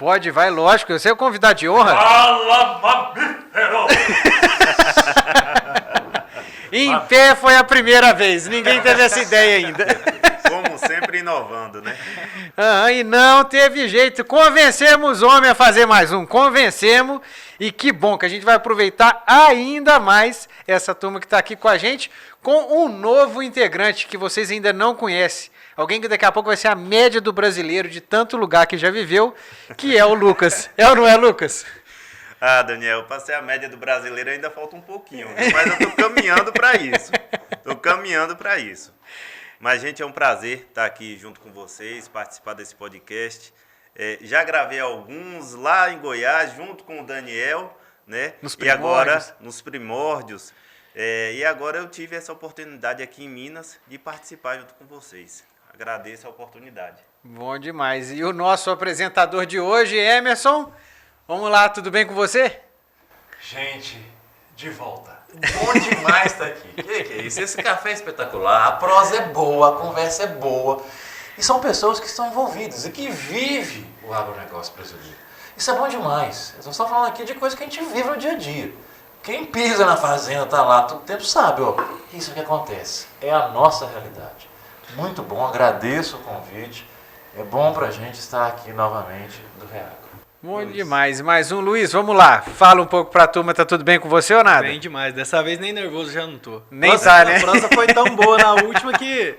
Pode, vai, lógico. Você é o convidado de honra. Fala, mamífero! Em pé foi a primeira vez. Ninguém teve essa ideia ainda. Como sempre, inovando, né? E não teve jeito. Convencemos o homem a fazer mais um. Convencemos. E que bom que a gente vai aproveitar ainda mais essa turma que está aqui com a gente, com um novo integrante que vocês ainda não conhecem. Alguém que daqui a pouco vai ser a média do brasileiro de tanto lugar que já viveu, que é o Lucas. É ou não é, Lucas? Ah, Daniel, para ser a média do brasileiro ainda falta um pouquinho, mas eu estou caminhando para isso. Estou caminhando para isso. Mas, gente, é um prazer estar aqui junto com vocês, participar desse podcast. Já gravei alguns lá em Goiás, junto com o Daniel, né? E agora, nos primórdios. E agora eu tive essa oportunidade aqui em Minas de participar junto com vocês. Agradeço a oportunidade. Bom demais. E o nosso apresentador de hoje, Emerson. Vamos lá, tudo bem com você? Gente, de volta. Bom demais estar aqui. Que é isso? Esse café é espetacular, a prosa é boa, a conversa é boa. E são pessoas que estão envolvidas e que vivem o agronegócio brasileiro. Isso é bom demais. Nós estamos falando aqui de coisa que a gente vive no dia a dia. Quem pisa na fazenda, está lá todo tempo, sabe, ó, isso que acontece. É a nossa realidade. Muito bom, agradeço o convite. É bom para a gente estar aqui novamente do Reagro. Bom demais. Mais um, Luiz, vamos lá. Fala um pouco pra turma, tá tudo bem com você ou nada? Bem demais. Dessa vez nem nervoso já não tô. Nem tá, né? A prosa foi tão boa na última que...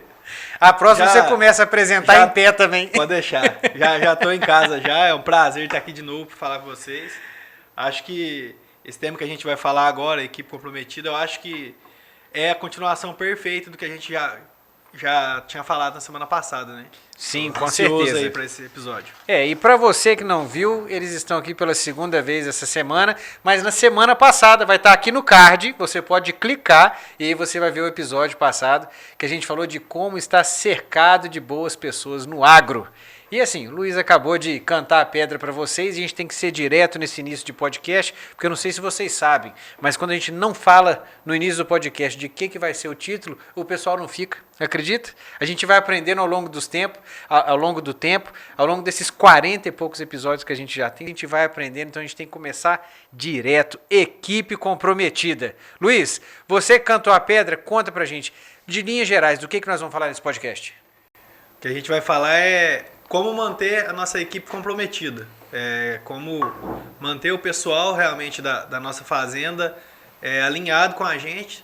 A próxima você começa a apresentar em pé também. Pode deixar. Já tô em casa já. É um prazer estar aqui de novo para falar com vocês. Acho que esse tema que a gente vai falar agora, equipe comprometida, eu acho que é a continuação perfeita do que a gente já tinha falado na semana passada, né? Sim, com certeza. Aí para esse episódio. E para você que não viu, eles estão aqui pela segunda vez essa semana, mas na semana passada vai estar aqui no card, você pode clicar e aí você vai ver o episódio passado, que a gente falou de como estar cercado de boas pessoas no agro. E assim, o Luiz acabou de cantar a pedra para vocês e a gente tem que ser direto nesse início de podcast, porque eu não sei se vocês sabem, mas quando a gente não fala no início do podcast de que vai ser o título, o pessoal não fica, acredita? A gente vai aprendendo ao longo do tempo, ao longo desses 40 e poucos episódios que a gente já tem, a gente vai aprendendo, então a gente tem que começar direto, equipe comprometida. Luiz, você que cantou a pedra, conta pra gente, de linhas gerais, do que nós vamos falar nesse podcast? O que a gente vai falar é como manter a nossa equipe comprometida, como manter o pessoal realmente da nossa fazenda alinhado com a gente,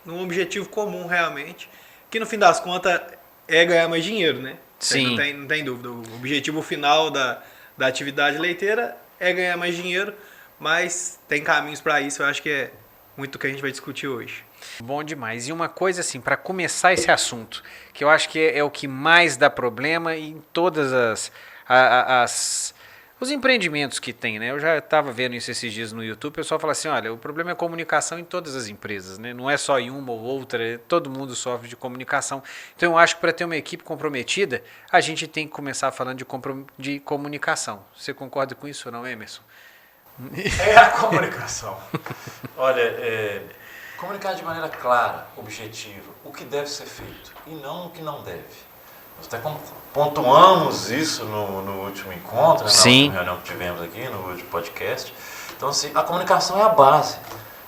num objetivo comum realmente, que no fim das contas é ganhar mais dinheiro, né? Sim. Não tem dúvida. O objetivo final da atividade leiteira é ganhar mais dinheiro, mas tem caminhos para isso, eu acho que é muito o que a gente vai discutir hoje. Bom demais. E uma coisa assim, para começar esse assunto, que eu acho que é o que mais dá problema em todas os empreendimentos que tem, né? Eu já estava vendo isso esses dias no YouTube, o pessoal fala assim, olha, o problema é a comunicação em todas as empresas, né? Não é só em uma ou outra, todo mundo sofre de comunicação. Então eu acho que para ter uma equipe comprometida, a gente tem que começar falando de comunicação. Você concorda com isso ou não, Emerson? É a comunicação. Olha, comunicar de maneira clara, objetiva, o que deve ser feito e não o que não deve. Nós até pontuamos isso no último encontro, na última reunião que tivemos aqui, no último podcast. Então, assim, a comunicação é a base.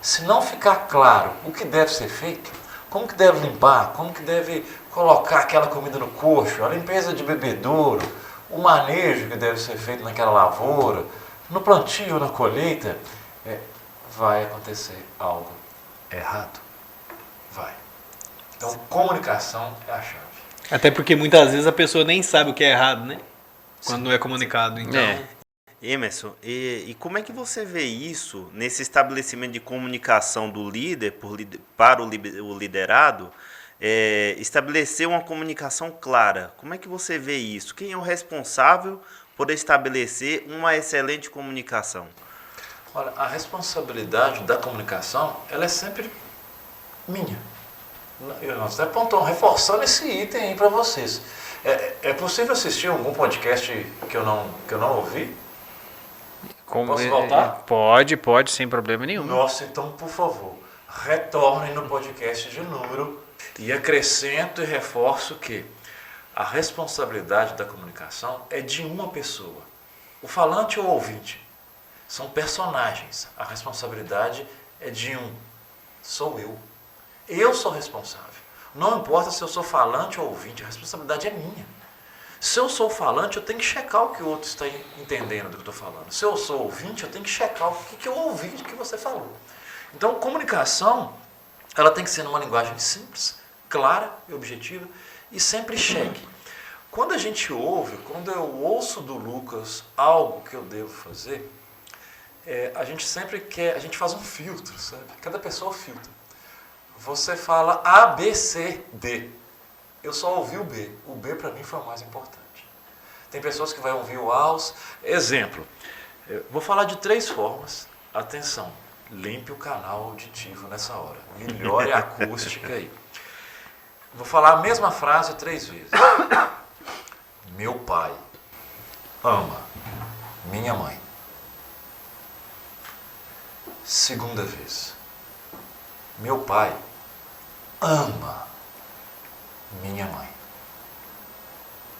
Se não ficar claro o que deve ser feito, como que deve limpar, como que deve colocar aquela comida no coxo, a limpeza de bebedouro, o manejo que deve ser feito naquela lavoura, no plantio, na colheita, vai acontecer algo errado. Vai. Então, comunicação é a chave. Até porque muitas vezes a pessoa nem sabe o que é errado, né? Quando não é comunicado, então... Emerson, e como é que você vê isso nesse estabelecimento de comunicação do líder para o liderado, estabelecer uma comunicação clara? Como é que você vê isso? Quem é o responsável por estabelecer uma excelente comunicação? Olha, a responsabilidade da comunicação, ela é sempre minha. Nós até apontamos, reforçando esse item aí para vocês. É possível assistir algum podcast que eu não ouvi? Posso voltar? Pode, sem problema nenhum. Nossa, então, por favor, retornem no podcast de número e acrescento e reforço que a responsabilidade da comunicação é de uma pessoa. O falante ou o ouvinte são personagens. A responsabilidade é de um. Sou eu. Eu sou responsável. Não importa se eu sou falante ou ouvinte, a responsabilidade é minha. Se eu sou falante, eu tenho que checar o que o outro está entendendo do que eu estou falando. Se eu sou ouvinte, eu tenho que checar o que eu ouvi do que você falou. Então, comunicação, ela tem que ser numa linguagem simples, clara e objetiva, e sempre cheque. Quando a gente ouve, quando eu ouço do Lucas algo que eu devo fazer, a gente sempre quer, a gente faz um filtro, sabe? Cada pessoa filtra. Você fala A, B, C, D. Eu só ouvi o B. O B para mim foi o mais importante. Tem pessoas que vão ouvir o AUS. Exemplo, vou falar de 3 formas. Atenção, limpe o canal auditivo nessa hora. Melhore a acústica aí. Vou falar a mesma frase 3 vezes. Meu pai ama minha mãe. Segunda vez. Meu pai ama minha mãe.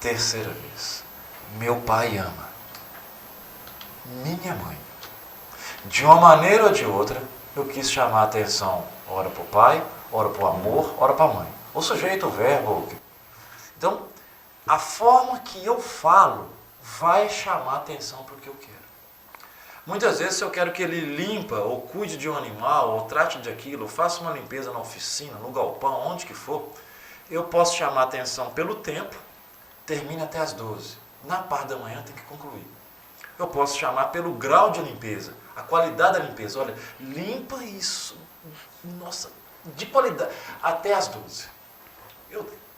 Terceira vez. Meu pai ama minha mãe. De uma maneira ou de outra, eu quis chamar a atenção, ora para o pai, ora para o amor, ora para a mãe. O sujeito, o verbo. Então, a forma que eu falo vai chamar a atenção para o que eu quero. Muitas vezes, se eu quero que ele limpa, ou cuide de um animal, ou trate de aquilo, ou faça uma limpeza na oficina, no galpão, onde que for, eu posso chamar a atenção pelo tempo, termine até as 12. Na parte da manhã tem que concluir. Eu posso chamar pelo grau de limpeza, a qualidade da limpeza. Olha, limpa isso, nossa, de qualidade, até as 12.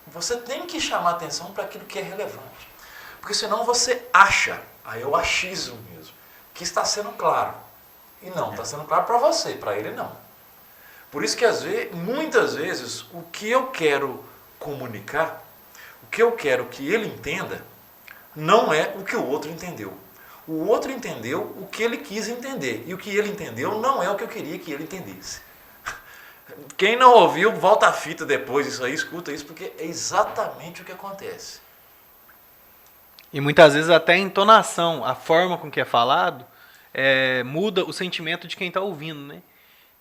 Você tem que chamar a atenção para aquilo que é relevante. Porque senão você acha, aí é o achismo mesmo, que está sendo claro. E não, está sendo claro para você, para ele não. Por isso que muitas vezes, o que eu quero comunicar, o que eu quero que ele entenda, não é o que o outro entendeu. O outro entendeu o que ele quis entender. E o que ele entendeu não é o que eu queria que ele entendesse. Quem não ouviu, volta a fita depois disso aí, escuta isso, porque é exatamente o que acontece. E muitas vezes até a entonação, a forma com que é falado, muda o sentimento de quem está ouvindo, né?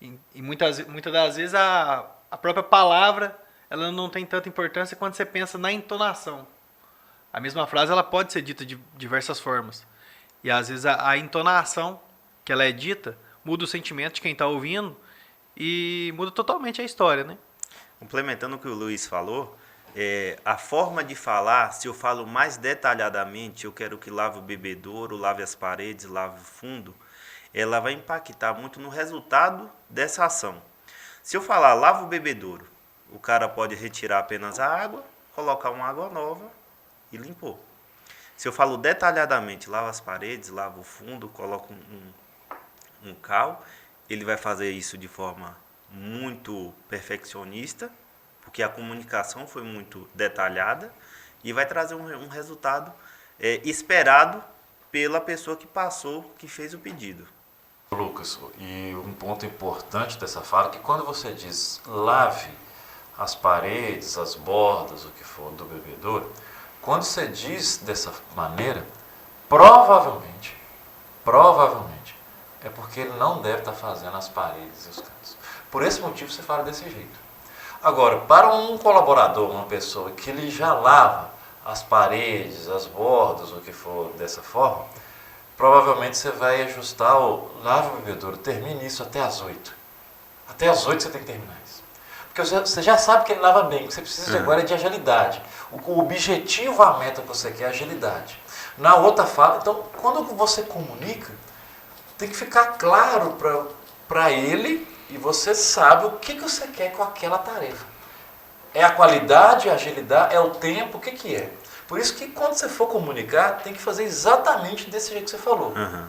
E muitas das vezes a própria palavra ela não tem tanta importância quando você pensa na entonação. A mesma frase ela pode ser dita de diversas formas. E às vezes a entonação que ela é dita muda o sentimento de quem está ouvindo e muda totalmente a história, né? Complementando o que o Luiz falou, a forma de falar, se eu falo mais detalhadamente, eu quero que lave o bebedouro, lave as paredes, lave o fundo, ela vai impactar muito no resultado dessa ação. Se eu falar lava o bebedouro, o cara pode retirar apenas a água, colocar uma água nova e limpou. Se eu falo detalhadamente, lava as paredes, lava o fundo, coloca um cal, ele vai fazer isso de forma muito perfeccionista, porque a comunicação foi muito detalhada e vai trazer um resultado esperado pela pessoa que passou, que fez o pedido. Lucas, e um ponto importante dessa fala é que quando você diz lave as paredes, as bordas, o que for do bebedouro, quando você diz dessa maneira, provavelmente, é porque ele não deve estar fazendo as paredes e os cantos. Por esse motivo você fala desse jeito. Agora, para um colaborador, uma pessoa que ele já lava as paredes, as bordas, o que for dessa forma, provavelmente você vai ajustar o lave o bebedouro, termine isso até as 8. Até as 8 você tem que terminar isso. Porque você já sabe que ele lava bem, o que você precisa agora é de agilidade. O objetivo, a meta que você quer é agilidade. Na outra fala, então, quando você comunica, tem que ficar claro para ele e você sabe o que você quer com aquela tarefa. É a qualidade, a agilidade, é o tempo, o que é? Por isso que quando você for comunicar, tem que fazer exatamente desse jeito que você falou. Uhum.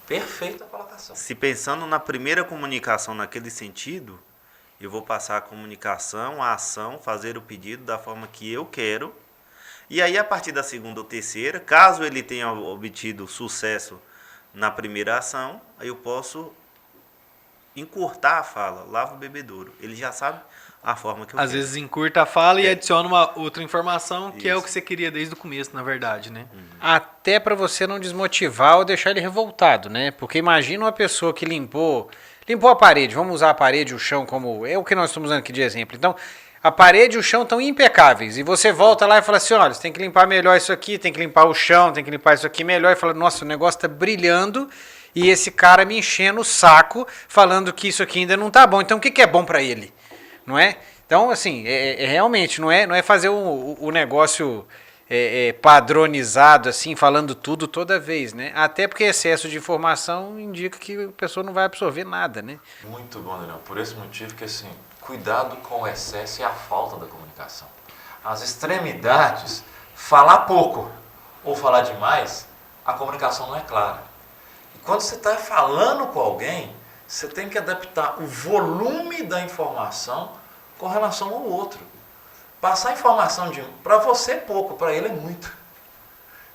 Perfeita a colocação. Se pensando na primeira comunicação naquele sentido, eu vou passar a comunicação, a ação, fazer o pedido da forma que eu quero. E aí, a partir da segunda ou terceira, caso ele tenha obtido sucesso na primeira ação, aí eu posso encurtar a fala, lava o bebedouro. Ele já sabe a forma que eu Às quero. vezes encurta a fala e adiciona uma outra informação que é o Isso. que você queria desde o começo, na verdade, né? Até para você não desmotivar ou deixar ele revoltado, né? Porque imagina uma pessoa que limpou a parede, vamos usar a parede e o chão como é o que nós estamos usando aqui de exemplo. Então, a parede e o chão estão impecáveis e você volta lá e fala assim, olha, você tem que limpar melhor isso aqui, tem que limpar o chão, tem que limpar isso aqui melhor e fala, nossa, o negócio está brilhando e esse cara me enchendo o saco falando que isso aqui ainda não tá bom. Então, o que que é bom para ele? Não é? Então, assim, realmente, não é fazer o negócio padronizado, assim, falando tudo toda vez, né? Até porque excesso de informação indica que a pessoa não vai absorver nada, né? Muito bom, Daniel. Por esse motivo que, assim, cuidado com o excesso e a falta da comunicação. As extremidades, falar pouco ou falar demais, a comunicação não é clara. E quando você está falando com alguém, você tem que adaptar o volume da informação com relação ao outro. Passar informação para você é pouco, para ele é muito.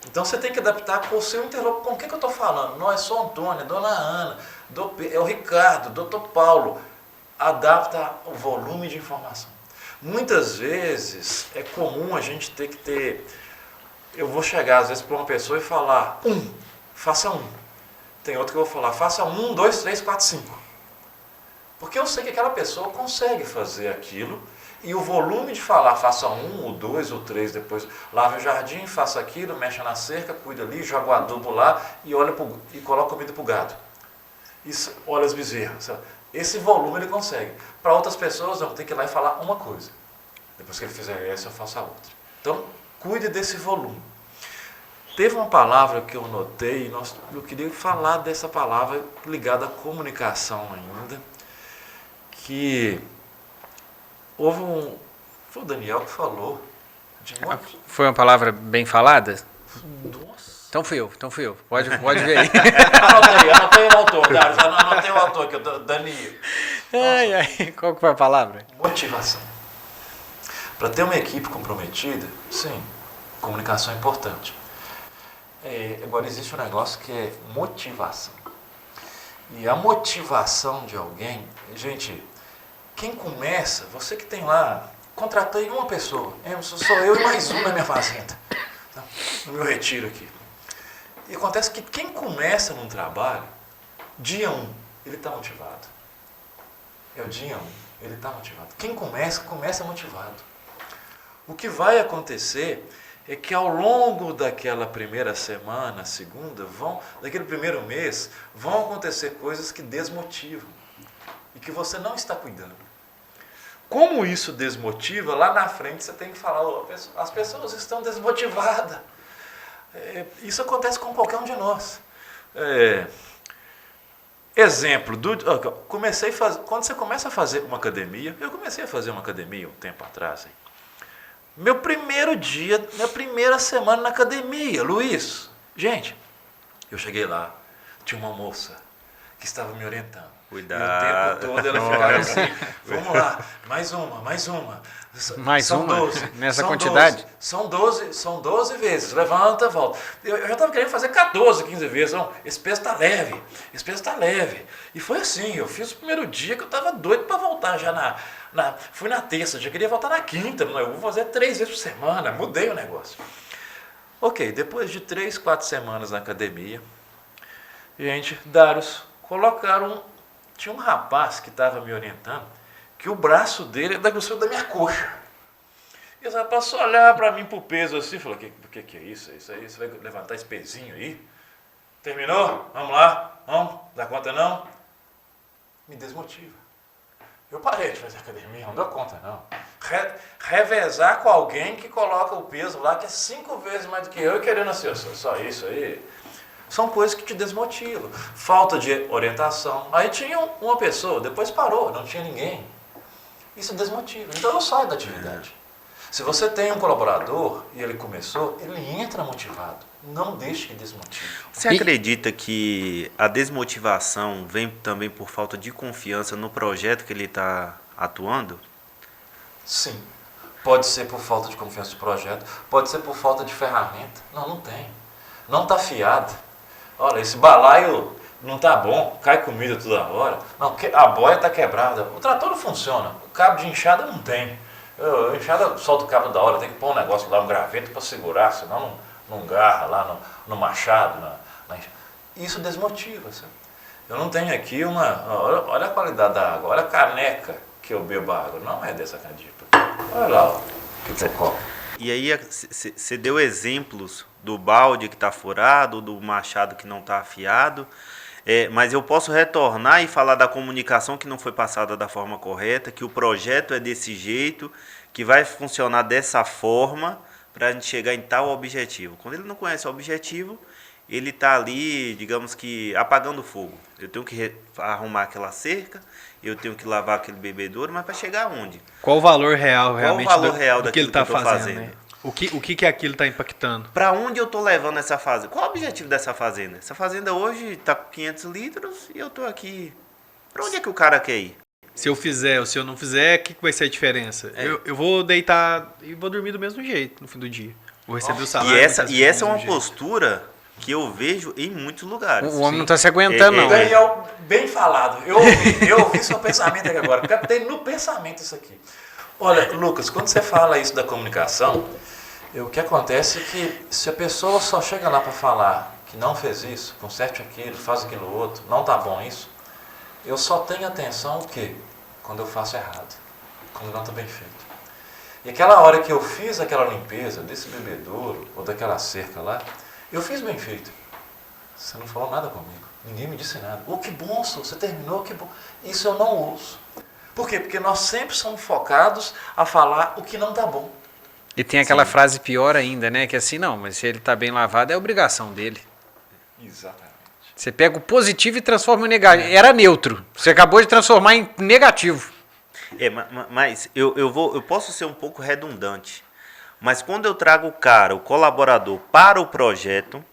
Então você tem que adaptar com o seu interlocutor. Com o que eu estou falando? Não é só Antônio, é Dona Ana, é o Ricardo, Dr. Paulo. Adapta o volume de informação. Muitas vezes é comum a gente ter que ter... Eu vou chegar às vezes para uma pessoa e falar, faça 1. Tem outro que eu vou falar, faça 1, 2, 3, 4, 5. Porque eu sei que aquela pessoa consegue fazer aquilo e o volume de falar, faça 1, o 2, o 3, depois lave o jardim, faça aquilo, mexa na cerca, cuida ali, joga o adubo lá e coloca comida para o gado. Isso, olha as bezerras. Esse volume ele consegue. Para outras pessoas, eu tenho que ir lá e falar uma coisa. Depois que ele fizer essa, eu faço a outra. Então, cuide desse volume. Teve uma palavra que eu notei, eu queria falar dessa palavra ligada à comunicação ainda, que foi o Daniel que falou. Foi uma palavra bem falada? Nossa. Então fui eu. Pode ver aí. Anotei o autor, Dário. Anotei o autor aqui, o Daniel. Ai, qual que foi a palavra? Motivação. Para ter uma equipe comprometida, sim, comunicação é importante. Agora existe um negócio que é motivação. E a motivação de alguém, gente, quem começa, você que tem lá, contratei uma pessoa, sou eu e mais um na minha fazenda, no meu retiro aqui. E acontece que quem começa num trabalho, dia 1, ele está motivado. É o dia 1, ele está motivado. Quem começa motivado. O que vai acontecer é que ao longo daquela primeira semana, segunda, daquele primeiro mês, vão acontecer coisas que desmotivam e que você não está cuidando. Como isso desmotiva, lá na frente você tem que falar, as pessoas estão desmotivadas. Isso acontece com qualquer um de nós. Exemplo, quando você começa a fazer uma academia, eu comecei a fazer uma academia um tempo atrás. Meu primeiro dia, minha primeira semana na academia, Luiz. Gente, eu cheguei lá, tinha uma moça que estava me orientando. Cuidado. O tempo todo ela ficava assim, vamos lá, mais uma. Mais são uma? 12, Nessa são quantidade? 12, são 12 vezes, levanta, volta. Eu já estava querendo fazer 14, 15 vezes. Não, esse peso está leve, E foi assim, eu fiz o primeiro dia que eu estava doido para voltar já fui na terça, já queria voltar na quinta, eu vou fazer 3 vezes por semana, mudei o negócio. Ok, depois de 3, 4 semanas na academia, gente, Dários, tinha um rapaz que estava me orientando, que o braço dele é da grossura da minha coxa. E esse rapaz só olhava para mim pro peso assim, falou, o que é isso? Isso aí, você vai levantar esse pezinho aí? Terminou? Vamos lá? Vamos? Dá conta não? Me desmotiva. Eu parei de fazer academia, não dou conta não. Revezar com alguém que coloca o peso lá, que é 5 vezes mais do que eu, e querendo assim, só isso aí. São coisas que te desmotivam. Falta de orientação. Aí tinha uma pessoa, depois parou, não tinha ninguém. Isso desmotiva. Então eu saio da atividade. Se você tem um colaborador e ele começou, ele entra motivado. Não deixe que desmotive. Você acredita que a desmotivação vem também por falta de confiança no projeto que ele está atuando? Sim. Pode ser por falta de confiança no projeto, pode ser por falta de ferramenta. Não tem. Não está afiado. Olha, esse balaio não tá bom, cai comida toda hora. Não, a boia tá quebrada. O trator não funciona, o cabo de enxada não tem. A enxada solta o cabo da hora, tem que pôr um negócio lá, um graveto para segurar, senão não garra lá no machado. Isso desmotiva, sabe? Eu não tenho aqui olha a qualidade da água, olha a caneca que eu bebo água. Não é dessa candipa. Olha lá, ó, que você copo. E aí você deu exemplos do balde que está furado, do machado que não está afiado, mas eu posso retornar e falar da comunicação que não foi passada da forma correta, que o projeto é desse jeito, que vai funcionar dessa forma para a gente chegar em tal objetivo. Quando ele não conhece o objetivo, ele está ali, digamos que, apagando fogo. Eu tenho que arrumar aquela cerca, eu tenho que lavar aquele bebedouro, mas para chegar aonde? Qual o valor real realmente Qual o valor real do que ele daquilo está que eu tô fazendo? fazendo? Né? O que aquilo está impactando? Para onde eu estou levando essa fazenda? Qual o objetivo dessa fazenda? Essa fazenda hoje está com 500 litros e eu estou aqui. Para onde é que o cara quer ir? Se eu fizer ou se eu não fizer, o que vai ser a diferença? Eu vou deitar e vou dormir do mesmo jeito no fim do dia. Vou receber o salário. E essa é uma postura que eu vejo em muitos lugares. O homem não está se aguentando, não. Daniel, bem falado. Eu ouvi seu pensamento aqui agora. Captei no pensamento isso aqui. Olha, Lucas, quando você fala isso da comunicação, o que acontece é que se a pessoa só chega lá para falar que não fez isso, conserte aquilo, faz aquilo outro, não tá bom isso, eu só tenho atenção o quê? Quando eu faço errado, quando não está bem feito. E aquela hora que eu fiz aquela limpeza desse bebedouro ou daquela cerca lá, eu fiz bem feito. Você não falou nada comigo, ninguém me disse nada. Que bom, senhor, você terminou, que bom. Isso eu não ouço. Por quê? Porque nós sempre somos focados a falar o que não está bom. E tem aquela frase pior ainda, né? Que é assim, não, mas se ele está bem lavado, é obrigação dele. Exatamente. Você pega o positivo e transforma em negativo. Era neutro. Você acabou de transformar em negativo. Mas eu posso ser um pouco redundante. Mas quando eu trago o colaborador para o projeto,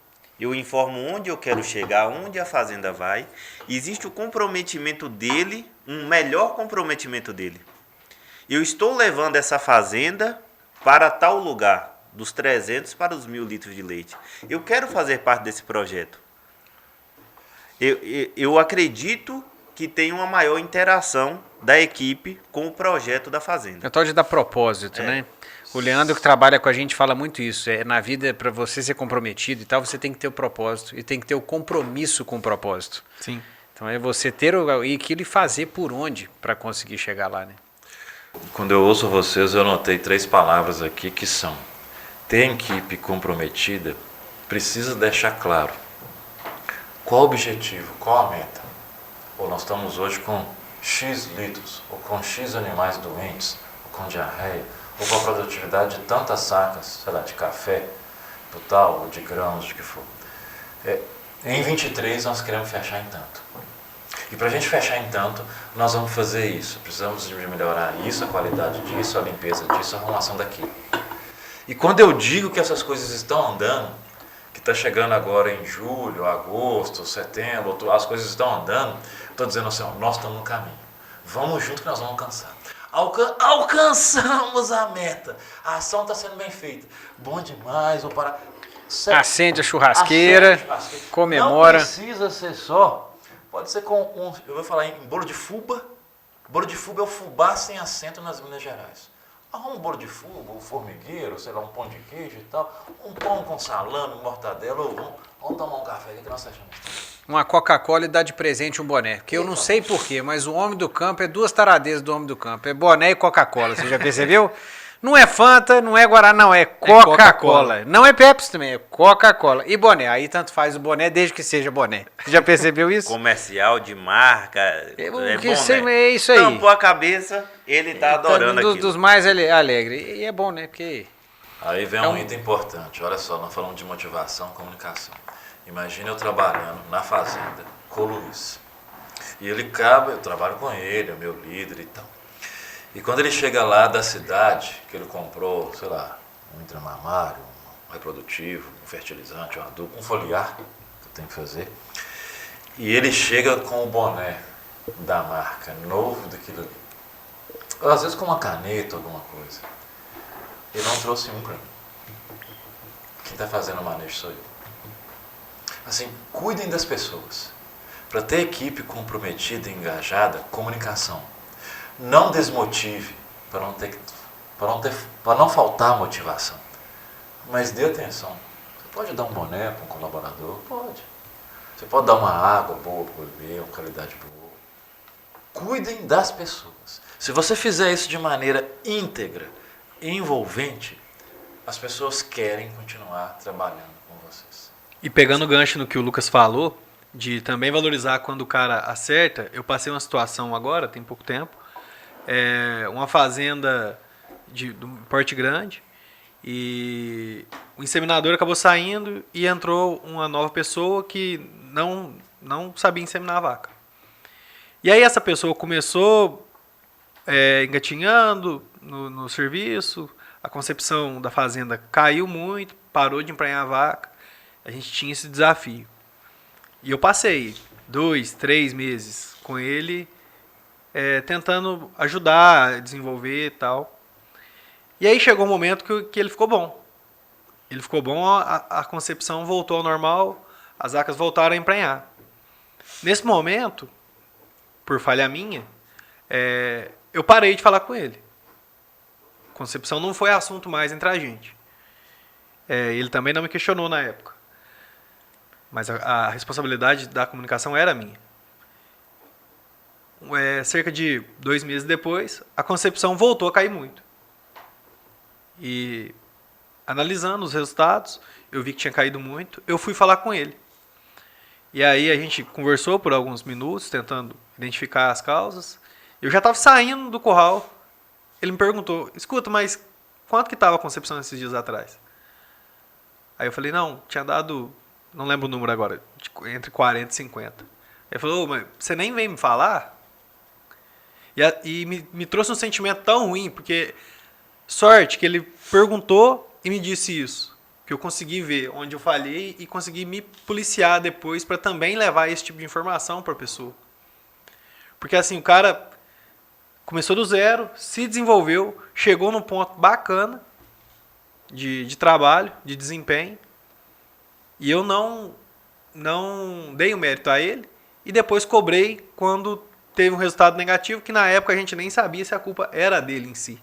eu informo onde eu quero chegar, onde a fazenda vai. Existe o comprometimento dele, um melhor comprometimento dele. Eu estou levando essa fazenda para tal lugar, dos 300 para os 1.000 litros de leite. Eu quero fazer parte desse projeto. Eu acredito que tem uma maior interação da equipe com o projeto da fazenda. É tal de dar propósito, né? O Leandro, que trabalha com a gente, fala muito isso. Na vida, para você ser comprometido e tal, você tem que ter o propósito e tem que ter o compromisso com o propósito. Sim. Então é você ter aquilo e fazer por onde para conseguir chegar lá, né? Quando eu ouço vocês, eu notei 3 palavras aqui que são: ter equipe comprometida, precisa deixar claro qual o objetivo, qual a meta. Ou nós estamos hoje com X litros, ou com X animais doentes, ou com diarreia, ou com a produtividade de tantas sacas, sei lá, de café, total, ou de grãos, de que for. Em 23 nós queremos fechar em tanto. E para a gente fechar em tanto, nós vamos fazer isso. Precisamos de melhorar isso, a qualidade disso, a limpeza disso, a arrumação daquilo. E quando eu digo que essas coisas estão andando, que está chegando agora em julho, agosto, setembro, as coisas estão andando, estou dizendo assim, nós estamos no caminho. Vamos junto que nós vamos alcançar. Alcançamos a meta. A ação está sendo bem feita. Bom demais, vou parar. Acende a churrasqueira, comemora. Não precisa ser só. Pode ser com eu vou falar em bolo de fubá. Bolo de fubá é o fubá sem acento nas Minas Gerais. Arruma um bolo de fubá, um formigueiro, sei lá, um pão de queijo e tal. Um pão com salame, mortadela. Vamos tomar um café aqui que nós fechamos. Uma Coca-Cola e dá de presente um boné. Que eu não sei porquê, mas o homem do campo é 2 taradezas do homem do campo. É boné e Coca-Cola, você já percebeu? Não é Fanta, não é Guaraná, não, é Coca-Cola. Não é Pepsi também, é Coca-Cola. E boné, aí tanto faz o boné desde que seja boné. Você já percebeu isso? Comercial de marca, É isso aí. Tampou a cabeça, ele tá adorando aquilo. Dos mais alegres. E é bom, né? Porque... Aí vem um item importante. Olha só, nós falamos de motivação, comunicação. Imagina eu trabalhando na fazenda com o Luiz. E ele eu trabalho com ele, é meu líder e tal. E quando ele chega lá da cidade, que ele comprou, sei lá, um intramamário, um reprodutivo, um fertilizante, um adubo, um foliar, que eu tenho que fazer, e ele chega com o boné da marca, novo daquilo ali. Às vezes com uma caneta, alguma coisa. Ele não trouxe um para mim. Quem está fazendo o manejo sou eu. Assim, cuidem das pessoas. Para ter equipe comprometida e engajada, comunicação. Não desmotive para não faltar motivação. Mas dê atenção. Você pode dar um boné para um colaborador? Pode. Você pode dar uma água boa para beber, uma qualidade boa. Cuidem das pessoas. Se você fizer isso de maneira íntegra e envolvente, as pessoas querem continuar trabalhando com vocês. E pegando o gancho no que o Lucas falou, de também valorizar quando o cara acerta, eu passei uma situação agora, tem pouco tempo, uma fazenda de um porte grande, e o inseminador acabou saindo e entrou uma nova pessoa que não sabia inseminar a vaca. E aí essa pessoa começou engatinhando no serviço, a concepção da fazenda caiu muito, parou de emprenhar a vaca, a gente tinha esse desafio. E eu passei 2, 3 meses com ele, tentando ajudar, desenvolver e tal. E aí chegou um momento que ele ficou bom. Ele ficou bom, a concepção voltou ao normal, as vacas voltaram a emprenhar. Nesse momento, por falha minha, eu parei de falar com ele. Concepção não foi assunto mais entre a gente. Ele também não me questionou na época. Mas a responsabilidade da comunicação era minha. Cerca de 2 meses depois, a concepção voltou a cair muito. E analisando os resultados, eu vi que tinha caído muito, eu fui falar com ele. E aí a gente conversou por alguns minutos, tentando identificar as causas. Eu já estava saindo do curral. Ele me perguntou, escuta, mas quanto que estava a concepção esses dias atrás? Aí eu falei, não, tinha dado, não lembro o número agora, entre 40 e 50. Ele falou, mas você nem vem me falar? E me trouxe um sentimento tão ruim, porque sorte que ele perguntou e me disse isso. Que eu consegui ver onde eu falhei e consegui me policiar depois para também levar esse tipo de informação para a pessoa. Porque assim, o cara começou do zero, se desenvolveu, chegou num ponto bacana de trabalho, de desempenho, e eu não dei o mérito a ele, e depois cobrei quando teve um resultado negativo, que na época a gente nem sabia se a culpa era dele em si.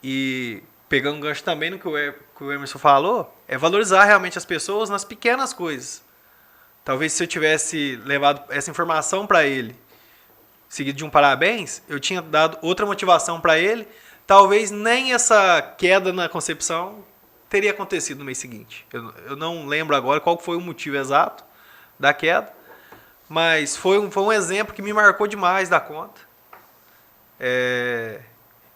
E pegando um gancho também no que o Emerson falou, é valorizar realmente as pessoas nas pequenas coisas. Talvez se eu tivesse levado essa informação para ele, seguido de um parabéns, eu tinha dado outra motivação para ele, talvez nem essa queda na concepção teria acontecido no mês seguinte. Eu não lembro agora qual foi o motivo exato da queda, mas foi um exemplo que me marcou demais da conta.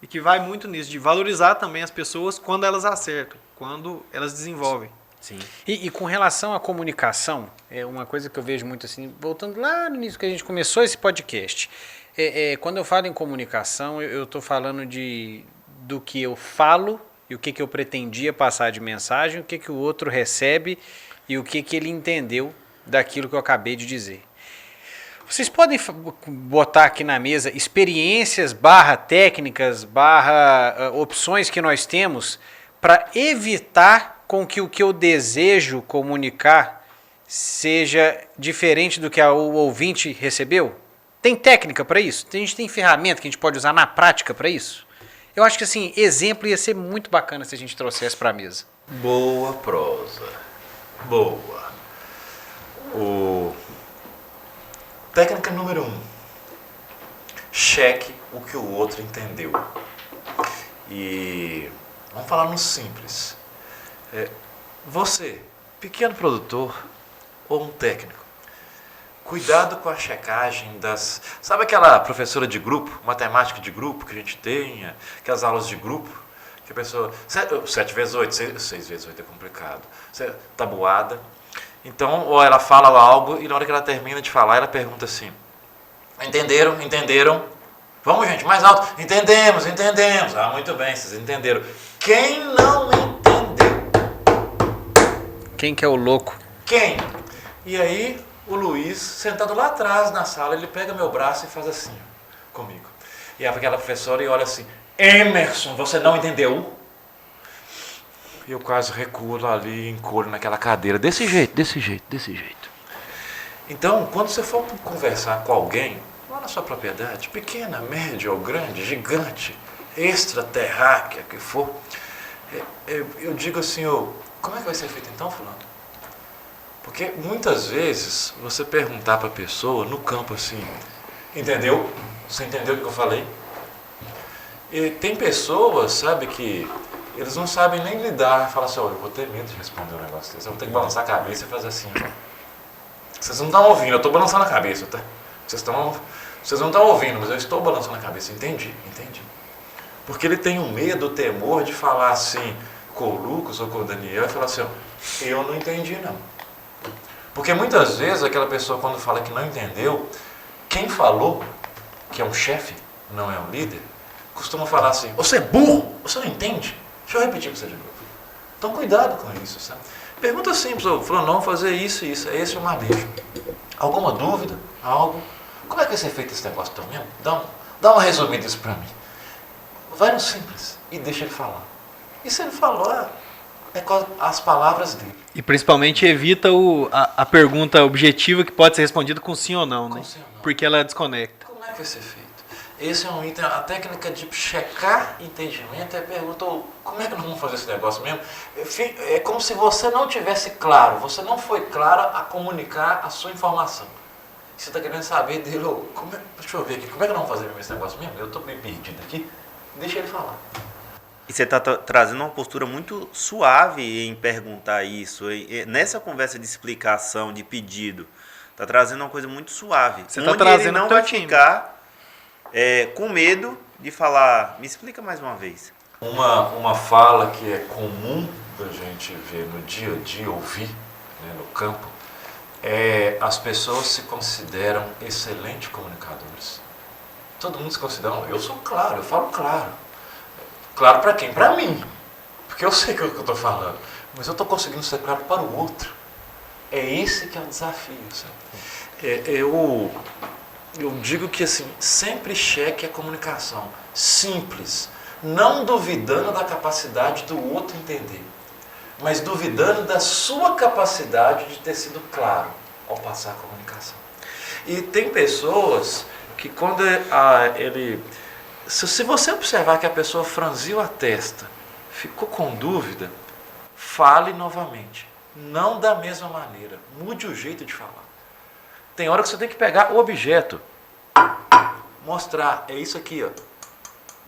E que vai muito nisso, de valorizar também as pessoas quando elas acertam, quando elas desenvolvem. Sim. E com relação à comunicação, é uma coisa que eu vejo muito assim, voltando lá no início que a gente começou esse podcast, quando eu falo em comunicação, eu estou falando do que eu falo e o que eu pretendia passar de mensagem, o que o outro recebe e o que ele entendeu daquilo que eu acabei de dizer. Vocês podem botar aqui na mesa experiências /técnicas /opções que nós temos para evitar com que o que eu desejo comunicar seja diferente do que o ouvinte recebeu? Tem técnica para isso? A gente tem ferramenta que a gente pode usar na prática para isso? Eu acho que assim, exemplo ia ser muito bacana se a gente trouxesse para a mesa. Boa prosa. Boa. Técnica número 1. Cheque o que o outro entendeu. E vamos falar no simples. Você, pequeno produtor ou um técnico, cuidado com a checagem das... Sabe aquela professora de grupo, matemática de grupo que a gente tem, aquelas aulas de grupo, que a pessoa... 7 vezes 8, 6 vezes 8 é complicado. Tabuada. Então, ou ela fala algo e na hora que ela termina de falar, ela pergunta assim, entenderam? Entenderam? Vamos, gente, mais alto. Entendemos. Ah, muito bem, vocês entenderam. Quem não entendeu? Quem que é o louco? Quem? E aí, o Luiz, sentado lá atrás na sala, ele pega meu braço e faz assim, ó, comigo. E aquela professora e olha assim, Emerson, você não entendeu? E eu quase recuo ali, encolho naquela cadeira, desse jeito. Então, quando você for conversar com alguém, lá na sua propriedade, pequena, média ou grande, gigante, extraterráquea que for, eu digo assim, como é que vai ser feito então, fulano? Porque muitas vezes você perguntar para a pessoa no campo assim, entendeu? Você entendeu o que eu falei? E tem pessoas, sabe, que eles não sabem nem lidar, falam assim, eu vou ter medo de responder um negócio desse, eu vou ter que balançar a cabeça e fazer assim. Vocês não estão ouvindo, eu estou balançando a cabeça, tá? Vocês não estão ouvindo, mas eu estou balançando a cabeça, entendi. Porque ele tem o medo, o temor de falar assim com o Lucas ou com o Daniel e falar assim, eu não entendi não. Porque muitas vezes aquela pessoa quando fala que não entendeu, quem falou, que é um chefe, não é um líder, costuma falar assim, você é burro, você não entende? Deixa eu repetir para você de novo. Então cuidado com isso, sabe? Pergunta simples, falou, não, fazer isso e isso, é esse o manejo. Alguma dúvida? Algo? Como é que vai ser feito esse negócio então mesmo? Dá uma resumida isso para mim. Vai no simples e deixa ele falar. E se ele falar, é com as palavras dele. E principalmente evita a pergunta objetiva que pode ser respondida com sim ou não, né? Sim ou não. Porque ela desconecta. Como é que vai ser feito? Esse é um item, a técnica de checar entendimento é pergunta, como é que nós vamos fazer esse negócio mesmo? É como se você não tivesse claro, você não foi claro a comunicar a sua informação. Você está querendo saber dele, deixa eu ver aqui, como é que nós vamos fazer mesmo esse negócio mesmo? Eu estou bem perdido aqui, deixa ele falar. E você está trazendo uma postura muito suave em perguntar isso. Nessa conversa de explicação, de pedido, está trazendo uma coisa muito suave. Você está onde trazendo ele não pro teu vai time. ficar com medo de falar, me explica mais uma vez. Uma fala que é comum da gente ver no dia a dia, ouvir, né, no campo, as pessoas se consideram excelentes comunicadores. Todo mundo se considera, eu sou claro, eu falo claro. Claro para quem? Para mim. Porque eu sei o que eu estou falando. Mas eu estou conseguindo ser claro para o outro. É esse que é o desafio. Sabe? Eu digo que assim, sempre cheque a comunicação. Simples. Não duvidando da capacidade do outro entender. Mas duvidando da sua capacidade de ter sido claro ao passar a comunicação. E tem pessoas que quando ele... Se você observar que a pessoa franziu a testa, ficou com dúvida, fale novamente. Não da mesma maneira. Mude o jeito de falar. Tem hora que você tem que pegar o objeto. Mostrar. É isso aqui, ó.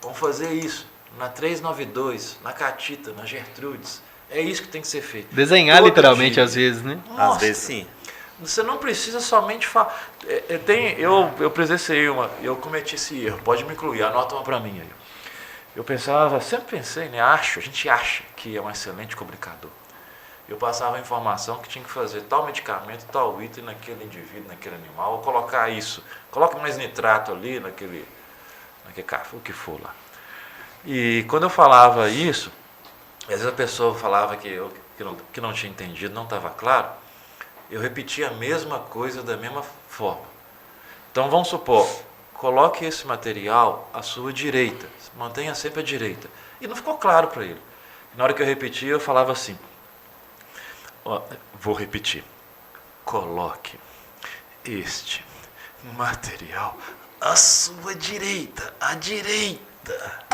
Vamos fazer isso. Na 392, na Catita, na Gertrudes. É isso que tem que ser feito. Desenhar Todo literalmente dia. às vezes, né? Mostra. Às vezes sim. Você não precisa somente falar. Eu presenciei eu cometi esse erro, pode me incluir, anota uma para mim aí. Eu sempre pensei, né? A gente acha que é um excelente comunicador. Eu passava a informação que tinha que fazer tal medicamento, tal item naquele indivíduo, naquele animal, ou colocar isso, coloca mais nitrato ali, naquele café, o que for lá. E quando eu falava isso, às vezes a pessoa falava que não tinha entendido, não estava claro, eu repetia a mesma coisa da mesma forma. Então vamos supor, coloque esse material à sua direita, mantenha sempre à direita. E não ficou claro para ele. Na hora que eu repetia, eu falava assim, vou repetir, coloque este material à sua direita, à direita.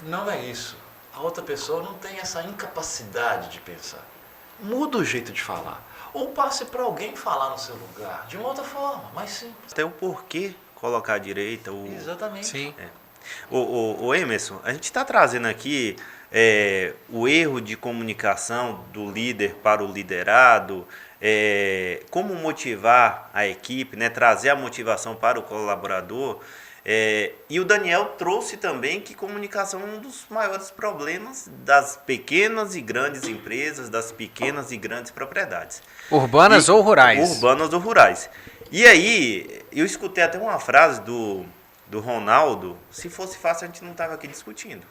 Não é isso. A outra pessoa não tem essa incapacidade de pensar. Muda o jeito de falar. Ou passe para alguém falar no seu lugar, de uma outra forma, mais simples. Até o porquê colocar à direita. Exatamente. Sim. O Emerson, a gente está trazendo aqui o erro de comunicação do líder para o liderado, como motivar a equipe, né, trazer a motivação para o colaborador. E o Daniel trouxe também que comunicação é um dos maiores problemas das pequenas e grandes empresas, das pequenas e grandes propriedades. Urbanas ou rurais? Urbanas ou rurais. E aí, eu escutei até uma frase do Ronaldo, se fosse fácil a gente não estava aqui discutindo.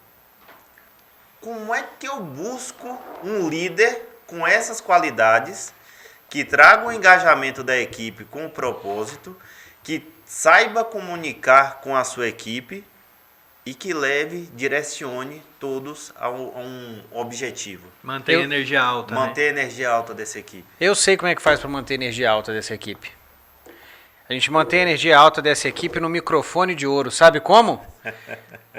Como é que eu busco um líder com essas qualidades, que traga o engajamento da equipe com o propósito, que saiba comunicar com a sua equipe e que direcione todos a um objetivo. Manter a energia alta. Manter a energia alta dessa equipe. Eu sei como é que faz para manter a energia alta dessa equipe. A gente mantém a energia alta dessa equipe no microfone de ouro. Sabe como?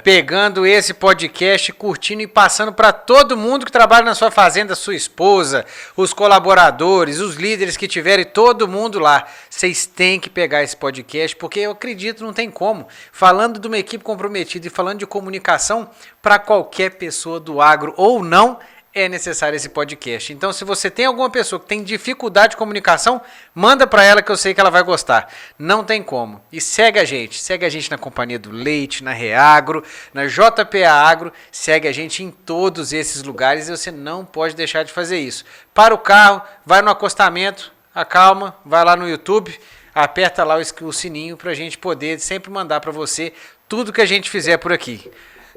Pegando esse podcast, curtindo e passando para todo mundo que trabalha na sua fazenda, sua esposa, os colaboradores, os líderes que tiverem, todo mundo lá. Vocês têm que pegar esse podcast, porque eu acredito, não tem como. Falando de uma equipe comprometida e falando de comunicação, para qualquer pessoa do agro ou não, é necessário esse podcast. Então, se você tem alguma pessoa que tem dificuldade de comunicação, manda para ela que eu sei que ela vai gostar. Não tem como. E segue a gente na Companhia do Leite, na Reagro, na JPA Agro, segue a gente em todos esses lugares e você não pode deixar de fazer isso. Para o carro, vai no acostamento, acalma, vai lá no YouTube, aperta lá o sininho para a gente poder sempre mandar para você tudo que a gente fizer por aqui.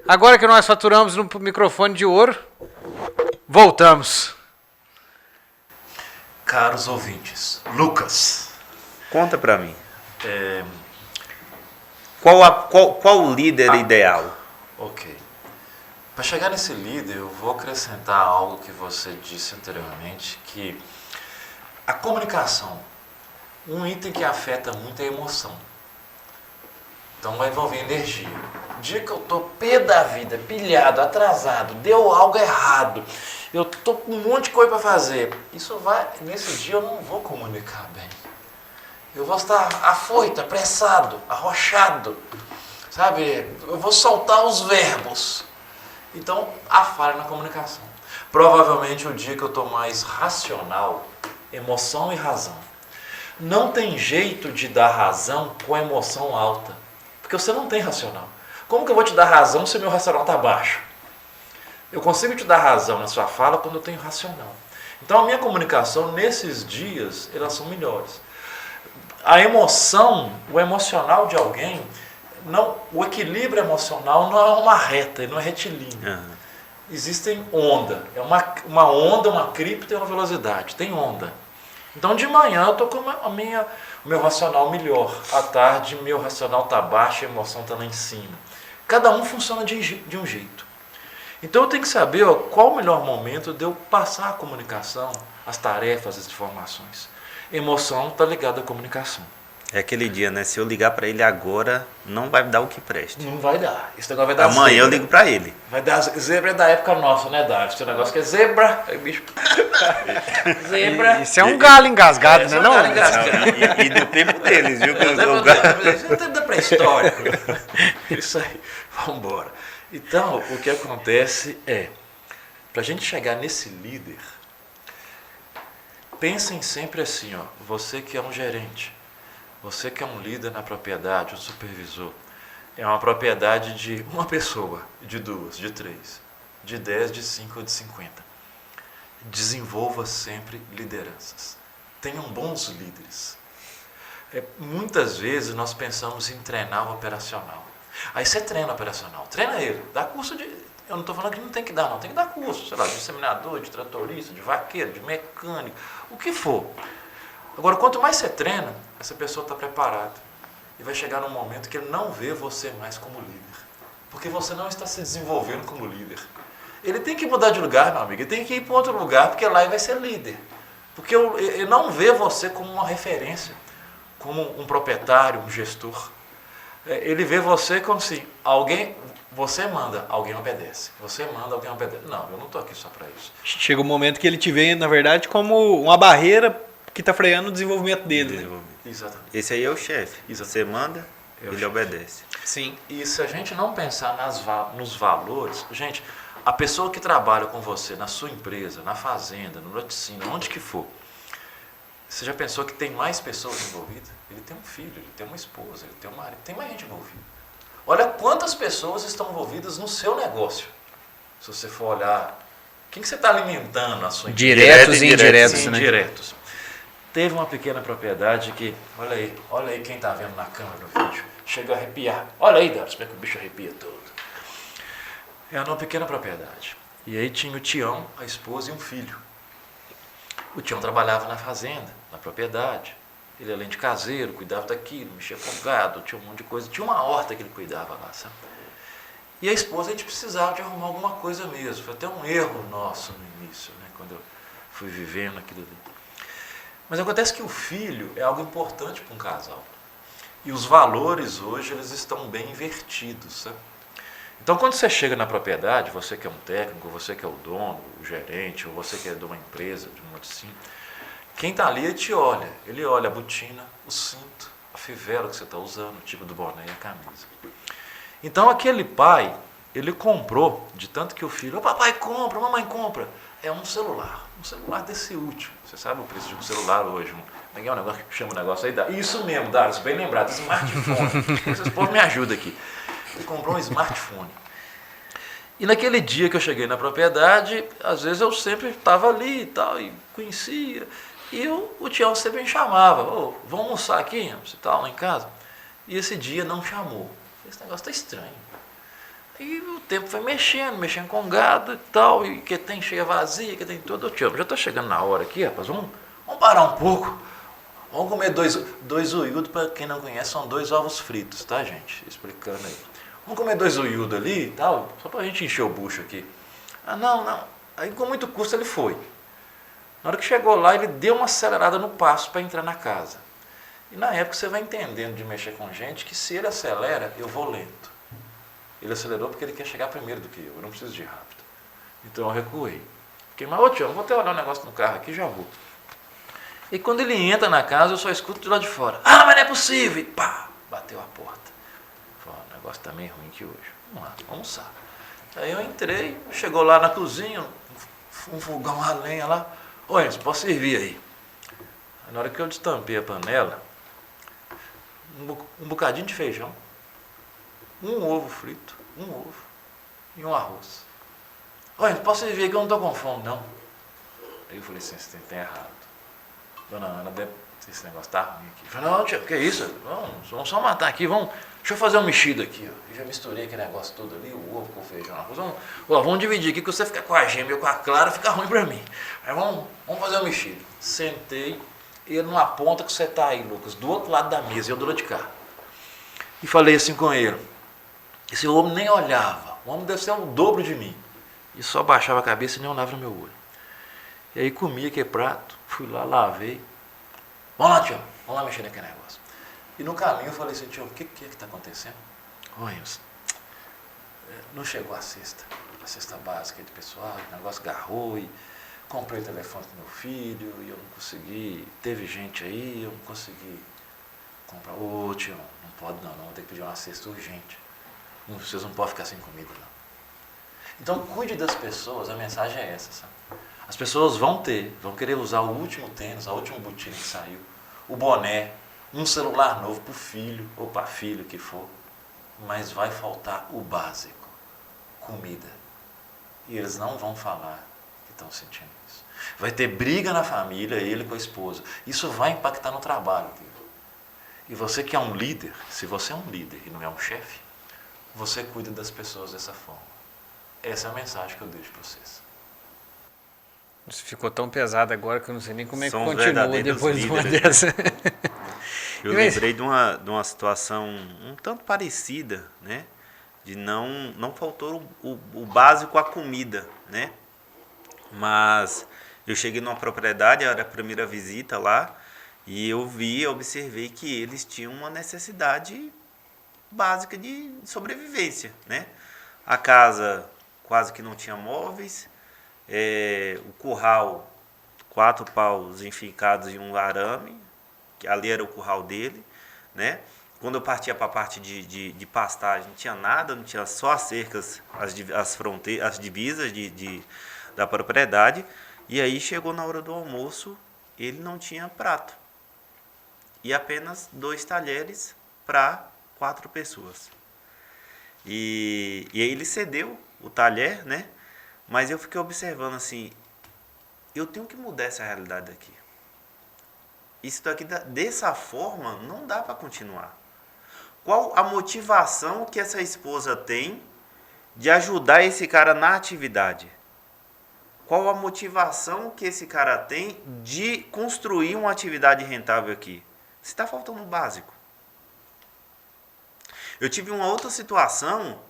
Agora que nós faturamos no microfone de ouro, voltamos. Caros ouvintes, Lucas, Conta pra mim. Qual o líder ideal? ok. Para chegar nesse líder, eu vou acrescentar algo que você disse anteriormente, que a comunicação, um item que afeta muito é a emoção. Então vai envolver energia. O dia que eu tô pé da vida, pilhado, atrasado, deu algo errado, eu tô com um monte de coisa para fazer, nesse dia eu não vou comunicar bem. Eu vou estar afoito, apressado, arrochado, sabe? Eu vou soltar os verbos. Então, há falha na comunicação. Provavelmente o dia que eu estou mais racional, emoção e razão. Não tem jeito de dar razão com a emoção alta, porque você não tem racional. Como que eu vou te dar razão se meu racional está baixo? Eu consigo te dar razão na sua fala quando eu tenho racional. Então a minha comunicação nesses dias, elas são melhores. A emoção, o emocional de alguém, o equilíbrio emocional não é uma reta, não é retilíneo. Uhum. Existem onda. É uma onda, uma cripta e uma velocidade. Tem onda. Então de manhã eu estou com o meu racional melhor. À tarde meu racional está baixo e a emoção está lá em cima. Cada um funciona de um jeito. Então eu tenho que saber qual o melhor momento de eu passar a comunicação, as tarefas, as informações. Emoção está ligada à comunicação. É aquele dia, né? Se eu ligar pra ele agora, não vai dar o que preste. Não vai dar. Esse negócio vai dar Amanhã zebra. eu ligo pra ele. Vai dar zebra é da época nossa, né, Dário? Esse negócio que é zebra. Aí, bicho. Zebra. Isso é um galo engasgado, né? Não? Não, e do tempo deles, viu? Isso é o tempo da pré-história. Isso aí. Vamos embora. Então, o que acontece é, para a gente chegar nesse líder, pensem sempre assim, você que é um gerente, você que é um líder na propriedade, um supervisor, é uma propriedade de uma pessoa, de duas, de três, de 10, de 5 ou de 50. Desenvolva sempre lideranças. Tenham bons líderes. Muitas vezes nós pensamos em treinar o operacional. Aí você treina o operacional, treina ele, dá curso de... Eu não estou falando que não tem que dar, não. Tem que dar curso, sei lá, de disseminador, de tratorista, de vaqueiro, de mecânico, o que for. Agora, quanto mais você treina, essa pessoa está preparada. E vai chegar num momento que ele não vê você mais como líder. Porque você não está se desenvolvendo como líder. Ele tem que mudar de lugar, meu amigo. Ele tem que ir para outro lugar, porque lá ele vai ser líder. Porque ele não vê você como uma referência, como um proprietário, um gestor. Ele vê você como se você manda, alguém obedece. Você manda, alguém obedece. Não, eu não estou aqui só para isso. Chega um momento que ele te vê, na verdade, como uma barreira que está freando o desenvolvimento dele. Né? Exatamente. Esse aí é o chefe. Você manda, ele obedece. Sim. E se a gente não pensar nos valores, gente, a pessoa que trabalha com você na sua empresa, na fazenda, no laticínio, onde que for, você já pensou que tem mais pessoas envolvidas? Ele tem um filho, ele tem uma esposa, ele tem um marido, tem mais gente envolvida. Olha quantas pessoas estão envolvidas no seu negócio. Se você for olhar, quem que você está alimentando na sua empresa? Diretos e indiretos, né? Indiretos. Teve uma pequena propriedade que, olha aí quem está vendo na câmera no vídeo, chega a arrepiar. Olha aí, Darius, como é que o bicho arrepia todo. Era uma pequena propriedade. E aí tinha o Tião, a esposa e um filho. O Tião trabalhava na fazenda, na propriedade. Ele, além de caseiro, cuidava daquilo, mexia com gado, tinha um monte de coisa. Tinha uma horta que ele cuidava lá, sabe? E a esposa, a gente precisava de arrumar alguma coisa mesmo. Foi até um erro nosso no início, né? Quando eu fui vivendo aquilo ali. Mas acontece que o filho é algo importante para um casal. E os valores hoje eles estão bem invertidos. Sabe? Então, quando você chega na propriedade, você que é um técnico, você que é o dono, o gerente, ou você que é de uma empresa, de um assim, quem está ali te olha. Ele olha a botina, o cinto, a fivela que você está usando, o tipo do boné e a camisa. Então, aquele pai, ele comprou, de tanto que o filho, papai compra, mamãe compra, é um celular desse último. Você sabe o preço de um celular hoje? Ninguém é um negócio que chama o negócio aí. Isso mesmo, Darius, bem lembrado, smartphone. Vocês povos me ajudam aqui. Ele comprou um smartphone. E naquele dia que eu cheguei na propriedade, às vezes eu sempre estava ali e tal, e conhecia. E o Tião sempre me chamava, vamos almoçar aqui? Você está lá em casa? E esse dia não chamou. Esse negócio está estranho. E o tempo foi mexendo com gado e tal, e que tem cheia vazia, que tem tudo. Tião, já está chegando na hora aqui, rapaz, vamos parar um pouco. Vamos comer dois uiudos, para quem não conhece, são 2 ovos fritos, tá, gente? Explicando aí. Vamos comer 2 uiudos ali e tal, só para a gente encher o bucho aqui. Ah, não. Aí com muito custo ele foi. Na hora que chegou lá, ele deu uma acelerada no passo para entrar na casa. E na época você vai entendendo de mexer com gente que se ele acelera, eu vou lento. Ele acelerou porque ele quer chegar primeiro do que eu não preciso de ir rápido. Então eu recuei. Fiquei, mas Tião, vou até olhar um negócio no carro aqui e já vou. E quando ele entra na casa, eu só escuto de lá de fora. Ah, mas não é possível! E pá, bateu a porta. Falei, o negócio tá meio ruim aqui hoje. Vamos lá, vamos almoçar. Aí eu entrei, chegou lá na cozinha, um fogão a lenha lá. Oi, Enzo, posso servir aí? Aí, na hora que eu destampei a panela, um bocadinho de feijão, um ovo frito, um ovo e um arroz. Oi, Enzo, posso servir aí que eu não estou com fome, não. Aí eu falei assim, você tem errado. Dona Ana, esse negócio tá ruim aqui. Eu falei, não, tia, que é isso? Vamos só matar aqui, deixa eu fazer um mexido aqui. Ó. Eu já misturei aquele negócio todo ali, o ovo com o feijão, arroz. Vamos dividir aqui, que você fica com a gema e eu com a clara, fica ruim pra mim. Aí vamos fazer um mexido. Sentei, ele numa ponta que você tá aí, Lucas, do outro lado da mesa, e eu do lado de cá. E falei assim com ele, esse homem nem olhava, o homem deve ser o dobro de mim. E só baixava a cabeça e nem olhava no meu olho. E aí comi aquele prato, fui lá, lavei. Vamos lá, tio, vamos lá mexer naquele negócio. E no caminho eu falei assim, tio, o que é que está acontecendo? Olha, não chegou a cesta básica do pessoal, o negócio agarrou e comprei o telefone do meu filho e eu não consegui, teve gente aí, eu não consegui comprar. Ô tio, não pode não, vou ter que pedir uma cesta urgente. Vocês não podem ficar sem comida não. Então cuide das pessoas, a mensagem é essa, sabe? As pessoas vão querer usar o último tênis, a última botina que saiu, o boné, um celular novo para o filho ou para a filha que for, mas vai faltar o básico, comida. E eles não vão falar que estão sentindo isso. Vai ter briga na família, ele com a esposa. Isso vai impactar no trabalho dele. E você que é um líder, se você é um líder e não é um chefe, você cuida das pessoas dessa forma. Essa é a mensagem que eu deixo para vocês. Isso ficou tão pesado agora que eu não sei nem como é que São continua depois de uma líderes, dessa. Eu lembrei de uma situação um tanto parecida, né? De não faltou o básico, a comida, né? Mas eu cheguei numa propriedade, era a primeira visita lá, e eu observei que eles tinham uma necessidade básica de sobrevivência, né? A casa quase que não tinha móveis, o curral, 4 paus enfincados em um arame, que ali era o curral dele, né? Quando eu partia para a parte de pastagem, não tinha nada, não tinha só as cercas, as fronteiras, as divisas da propriedade. E aí chegou na hora do almoço, ele não tinha prato. E apenas 2 talheres para 4 pessoas. E aí ele cedeu o talher, né? Mas eu fiquei observando assim, eu tenho que mudar essa realidade aqui. Isso daqui, dessa forma, não dá para continuar. Qual a motivação que essa esposa tem de ajudar esse cara na atividade? Qual a motivação que esse cara tem de construir uma atividade rentável aqui? Se está faltando o básico. Eu tive uma outra situação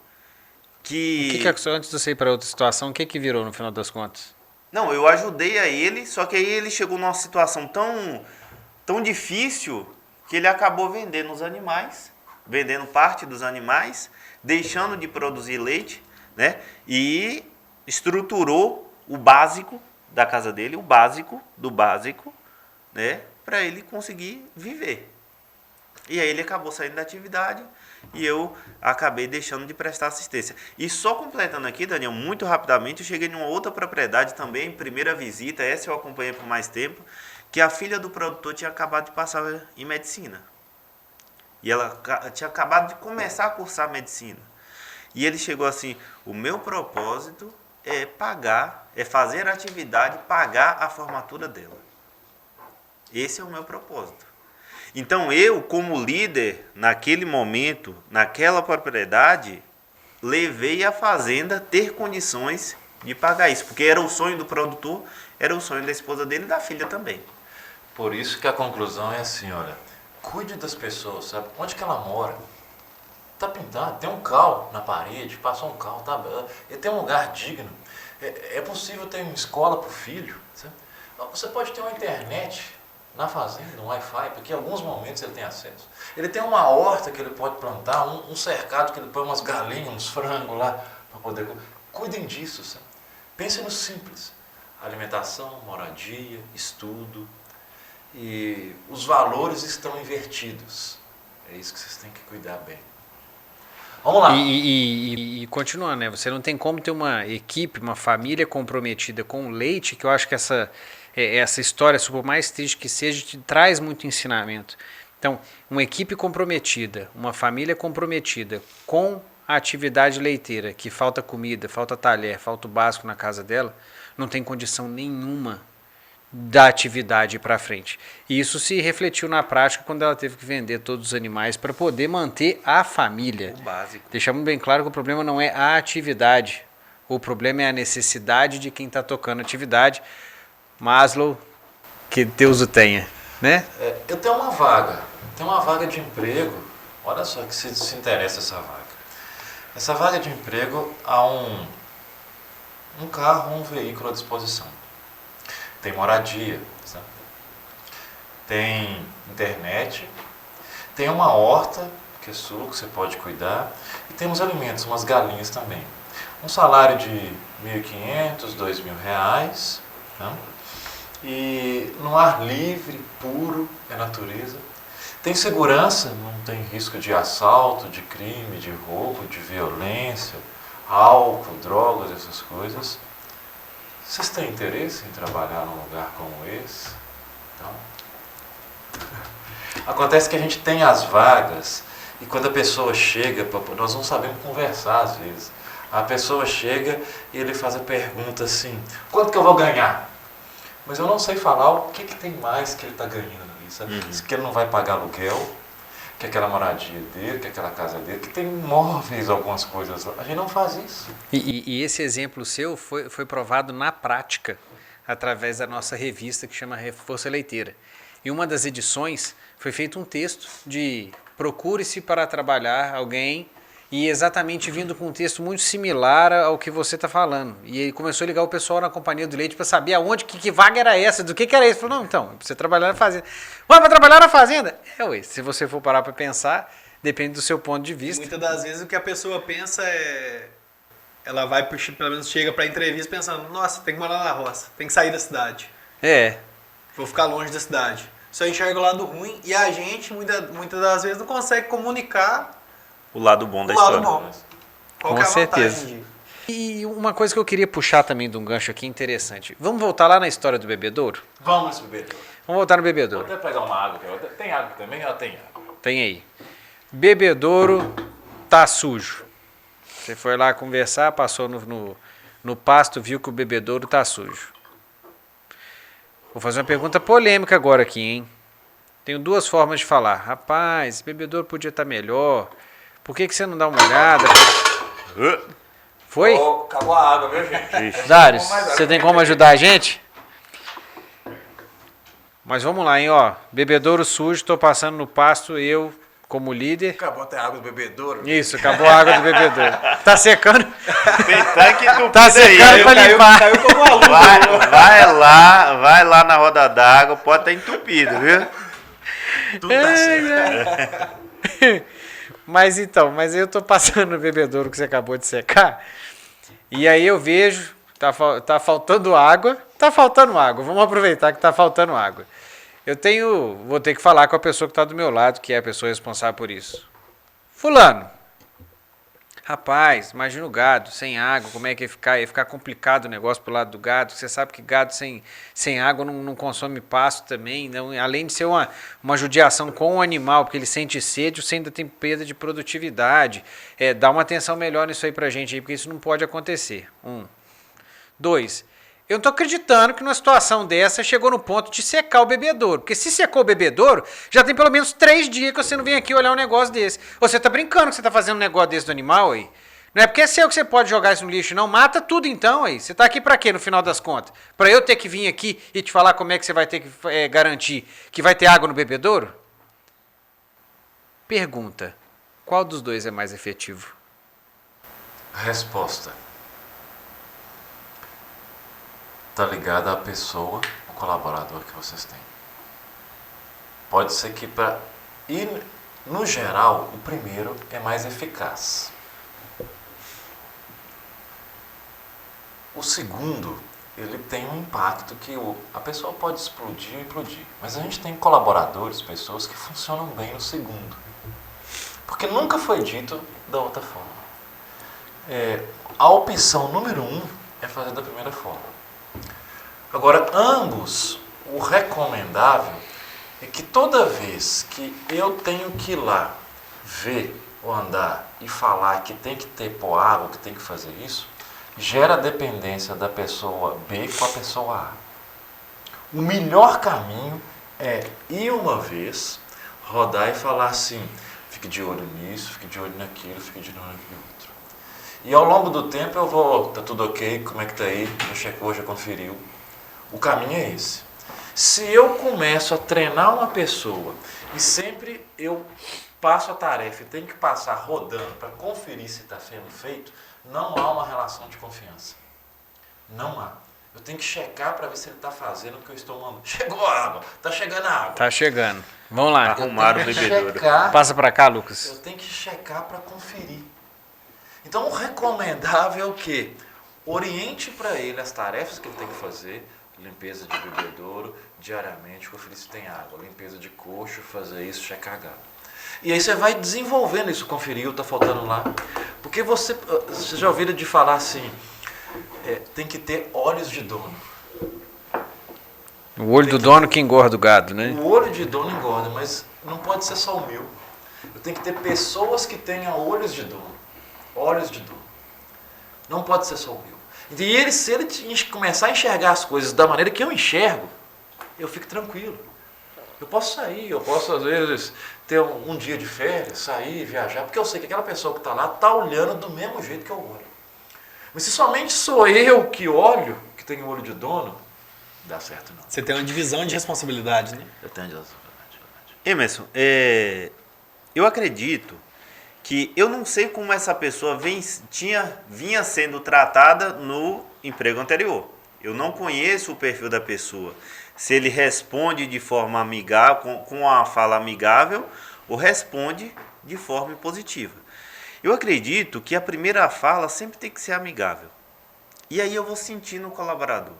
que... O que aconteceu antes de você ir para outra situação? O que virou no final das contas? Não, eu ajudei a ele, só que aí ele chegou numa situação tão difícil que ele acabou vendendo os animais, vendendo parte dos animais, deixando de produzir leite, né? E estruturou o básico da casa dele, o básico do básico, né? Para ele conseguir viver. E aí ele acabou saindo da atividade e eu acabei deixando de prestar assistência. E só completando aqui, Daniel, muito rapidamente, eu cheguei em uma outra propriedade também, primeira visita, essa eu acompanhei por mais tempo, que a filha do produtor tinha acabado de passar em medicina. E ela tinha acabado de começar a cursar medicina. E ele chegou assim, o meu propósito é pagar, é fazer a atividade, pagar a formatura dela. Esse é o meu propósito. Então eu, como líder, naquele momento, naquela propriedade, levei a fazenda a ter condições de pagar isso. Porque era o sonho do produtor, era o sonho da esposa dele e da filha também. Por isso que a conclusão é assim, olha, cuide das pessoas, sabe? Onde que ela mora? Tá pintado, tem um cal na parede, passou um cal, tá? Ele tem um lugar digno. É possível ter uma escola para o filho, sabe? Você pode ter uma internet na fazenda, um Wi-Fi, porque em alguns momentos ele tem acesso. Ele tem uma horta que ele pode plantar, um cercado que ele põe umas galinhas, uns frangos lá, para poder... Cuidem disso, sabe? Pensem no simples. Alimentação, moradia, estudo. E os valores estão invertidos. É isso que vocês têm que cuidar bem. Vamos lá. E continuando, né? Você não tem como ter uma equipe, uma família comprometida com o leite, que eu acho que essa história, por mais triste que seja, te traz muito ensinamento. Então, uma equipe comprometida, uma família comprometida com a atividade leiteira, que falta comida, falta talher, falta o básico na casa dela, não tem condição nenhuma da atividade para frente. E isso se refletiu na prática quando ela teve que vender todos os animais para poder manter a família. O básico. Deixamos bem claro que o problema não é a atividade, o problema é a necessidade de quem está tocando a atividade. Maslow, que Deus o tenha, né? Eu tenho uma vaga de emprego, olha só que se interessa essa vaga. Essa vaga de emprego há um carro, um veículo à disposição. Tem moradia, sabe? Tem internet, tem uma horta, que é sua, que você pode cuidar, e temos alimentos, umas galinhas também. Um salário de R$ 1.500, R$ 2.000, né? E no ar livre, puro, é natureza. Tem segurança, não tem risco de assalto, de crime, de roubo, de violência, álcool, drogas, essas coisas. Vocês têm interesse em trabalhar num lugar como esse? Então, acontece que a gente tem as vagas e quando a pessoa chega, nós não sabemos conversar às vezes. A pessoa chega e ele faz a pergunta assim, quanto que eu vou ganhar? Mas eu não sei falar o que tem mais que ele está ganhando ali, sabe? Que ele não vai pagar aluguel, que aquela moradia dele, que aquela casa dele, que tem móveis, algumas coisas lá. A gente não faz isso. E esse exemplo seu foi provado na prática, através da nossa revista que chama Força Leiteira. Em uma das edições foi feito um texto de procure-se para trabalhar alguém e exatamente vindo com um texto muito similar ao que você está falando. E ele começou a ligar o pessoal na Companhia do Leite para saber aonde, que vaga era essa, do que era isso. Falou, não, então, pra você trabalhar na fazenda. Mas para trabalhar na fazenda? Ué, se você for parar para pensar, depende do seu ponto de vista. Muitas das vezes o que a pessoa pensa é... Ela vai, pelo menos chega para entrevista pensando, nossa, tem que morar na roça, tem que sair da cidade. Vou ficar longe da cidade. Só enxerga o lado ruim e a gente, muitas das vezes, não consegue comunicar o lado bom da o lado história. bom. Qual Com que é a certeza. vantagem disso? E uma coisa que eu queria puxar também de um gancho aqui interessante. Vamos voltar lá na história do bebedouro? Vamos nesse bebedouro. Vamos voltar no Vou bebedouro. até pegar uma água. Tem água também? Ela tem água. Tem aí. Bebedouro tá sujo. Você foi lá conversar, passou no pasto, viu que o bebedouro tá sujo. Vou fazer uma pergunta polêmica agora aqui, hein? Tenho duas formas de falar. Rapaz, esse bebedouro podia estar melhor. Por que você não dá uma olhada? Foi? Acabou a água, viu, gente? Darius, você tem como ajudar a gente? Mas vamos lá, hein, ó. Bebedouro sujo, tô passando no pasto, eu, como líder. Acabou até a água do bebedouro. Isso, acabou a água do bebedouro. Tá secando? Tem tanque entupido Tá secando aí. pra limpar. Caiu como uma luva. Vai lá na roda d'água, pode estar entupido, viu? Tudo tá certo. Mas eu tô passando no bebedouro que você acabou de secar. E aí eu vejo, tá faltando água. Tá faltando água, vamos aproveitar que tá faltando água. Vou ter que falar com a pessoa que está do meu lado, que é a pessoa responsável por isso. Fulano, rapaz, imagina o gado sem água, como é que ia ficar? Ia ficar complicado o negócio pro lado do gado. Você sabe que gado sem água não consome pasto também. Não, além de ser uma judiação com o animal, porque ele sente sede, você ainda tem perda de produtividade. Dá uma atenção melhor nisso aí pra gente aí, porque isso não pode acontecer. 1. 2. Eu não tô acreditando que numa situação dessa chegou no ponto de secar o bebedouro. Porque se secou o bebedouro, já tem pelo menos 3 dias que você não vem aqui olhar um negócio desse. Você tá brincando que você tá fazendo um negócio desse do animal aí? Não é porque é seu que você pode jogar isso no lixo, não. Mata tudo então aí. Você tá aqui pra quê no final das contas? Pra eu ter que vir aqui e te falar como é que você vai ter que garantir que vai ter água no bebedouro? Pergunta. Qual dos dois é mais efetivo? Resposta. Está ligada à pessoa, o colaborador que vocês têm. Pode ser que no geral, o primeiro é mais eficaz. O segundo, ele tem um impacto que a pessoa pode explodir, mas a gente tem colaboradores, pessoas que funcionam bem no segundo. Porque nunca foi dito da outra forma. A opção número 1 é fazer da primeira forma. Agora, ambos, o recomendável é que toda vez que eu tenho que ir lá ver ou andar e falar que tem que ter pôr água, que tem que fazer isso, gera dependência da pessoa B com a pessoa A. O melhor caminho é ir uma vez, rodar e falar assim, fique de olho nisso, fique de olho naquilo, fique de olho naquilo outro. E ao longo do tempo eu vou, tá tudo ok, como é que tá aí, já checou, já conferiu. O caminho é esse. Se eu começo a treinar uma pessoa e sempre eu passo a tarefa e tenho que passar rodando para conferir se está sendo feito, não há uma relação de confiança. Não há. Eu tenho que checar para ver se ele está fazendo o que eu estou mandando. Chegou a água, está chegando a água. Tá chegando. Vamos lá. Arrumar o bebedouro. Passa para cá, Lucas. Eu tenho que checar para conferir. Então o recomendável é o quê? Oriente para ele as tarefas que ele tem que fazer. Limpeza de bebedouro, diariamente, conferir se tem água. Limpeza de coxo, fazer isso, checar gado. E aí você vai desenvolvendo isso, conferiu, está faltando lá. Porque você já ouviu de falar assim, tem que ter olhos de dono. O olho do dono que engorda o gado, né? O olho de dono engorda, mas não pode ser só o meu. Eu tenho que ter pessoas que tenham olhos de dono. Olhos de dono. Não pode ser só o meu. E se ele começar a enxergar as coisas da maneira que eu enxergo, eu fico tranquilo. Eu posso sair, eu posso às vezes ter um dia de férias, sair, viajar, porque eu sei que aquela pessoa que está lá está olhando do mesmo jeito que eu olho. Mas se somente sou eu que olho, que tenho olho de dono, não dá certo não. Você tem uma divisão de responsabilidade, né? Eu tenho divisão. Emerson, eu acredito que eu não sei como essa pessoa vinha sendo tratada no emprego anterior. Eu não conheço o perfil da pessoa. Se ele responde de forma amigável, com uma fala amigável, ou responde de forma positiva. Eu acredito que a primeira fala sempre tem que ser amigável. E aí eu vou sentir no colaborador.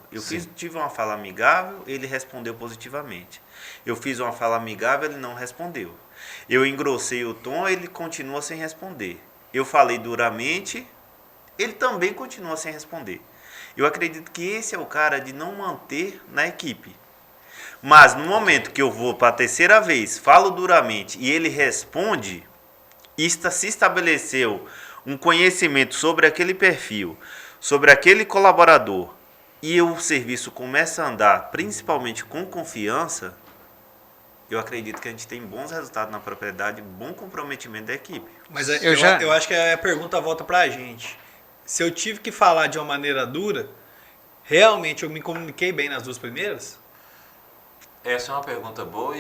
Tive uma fala amigável, ele respondeu positivamente. Eu fiz uma fala amigável, ele não respondeu. Eu engrossei o tom, ele continua sem responder. Eu falei duramente, ele também continua sem responder. Eu acredito que esse é o cara de não manter na equipe. Mas no momento que eu vou para a terceira vez, falo duramente e ele responde, se estabeleceu um conhecimento sobre aquele perfil, sobre aquele colaborador, e o serviço começa a andar, principalmente com confiança, eu acredito que a gente tem bons resultados na propriedade, bom comprometimento da equipe. Mas eu acho que a pergunta volta pra gente. Se eu tive que falar de uma maneira dura, realmente eu me comuniquei bem nas duas primeiras? Essa é uma pergunta boa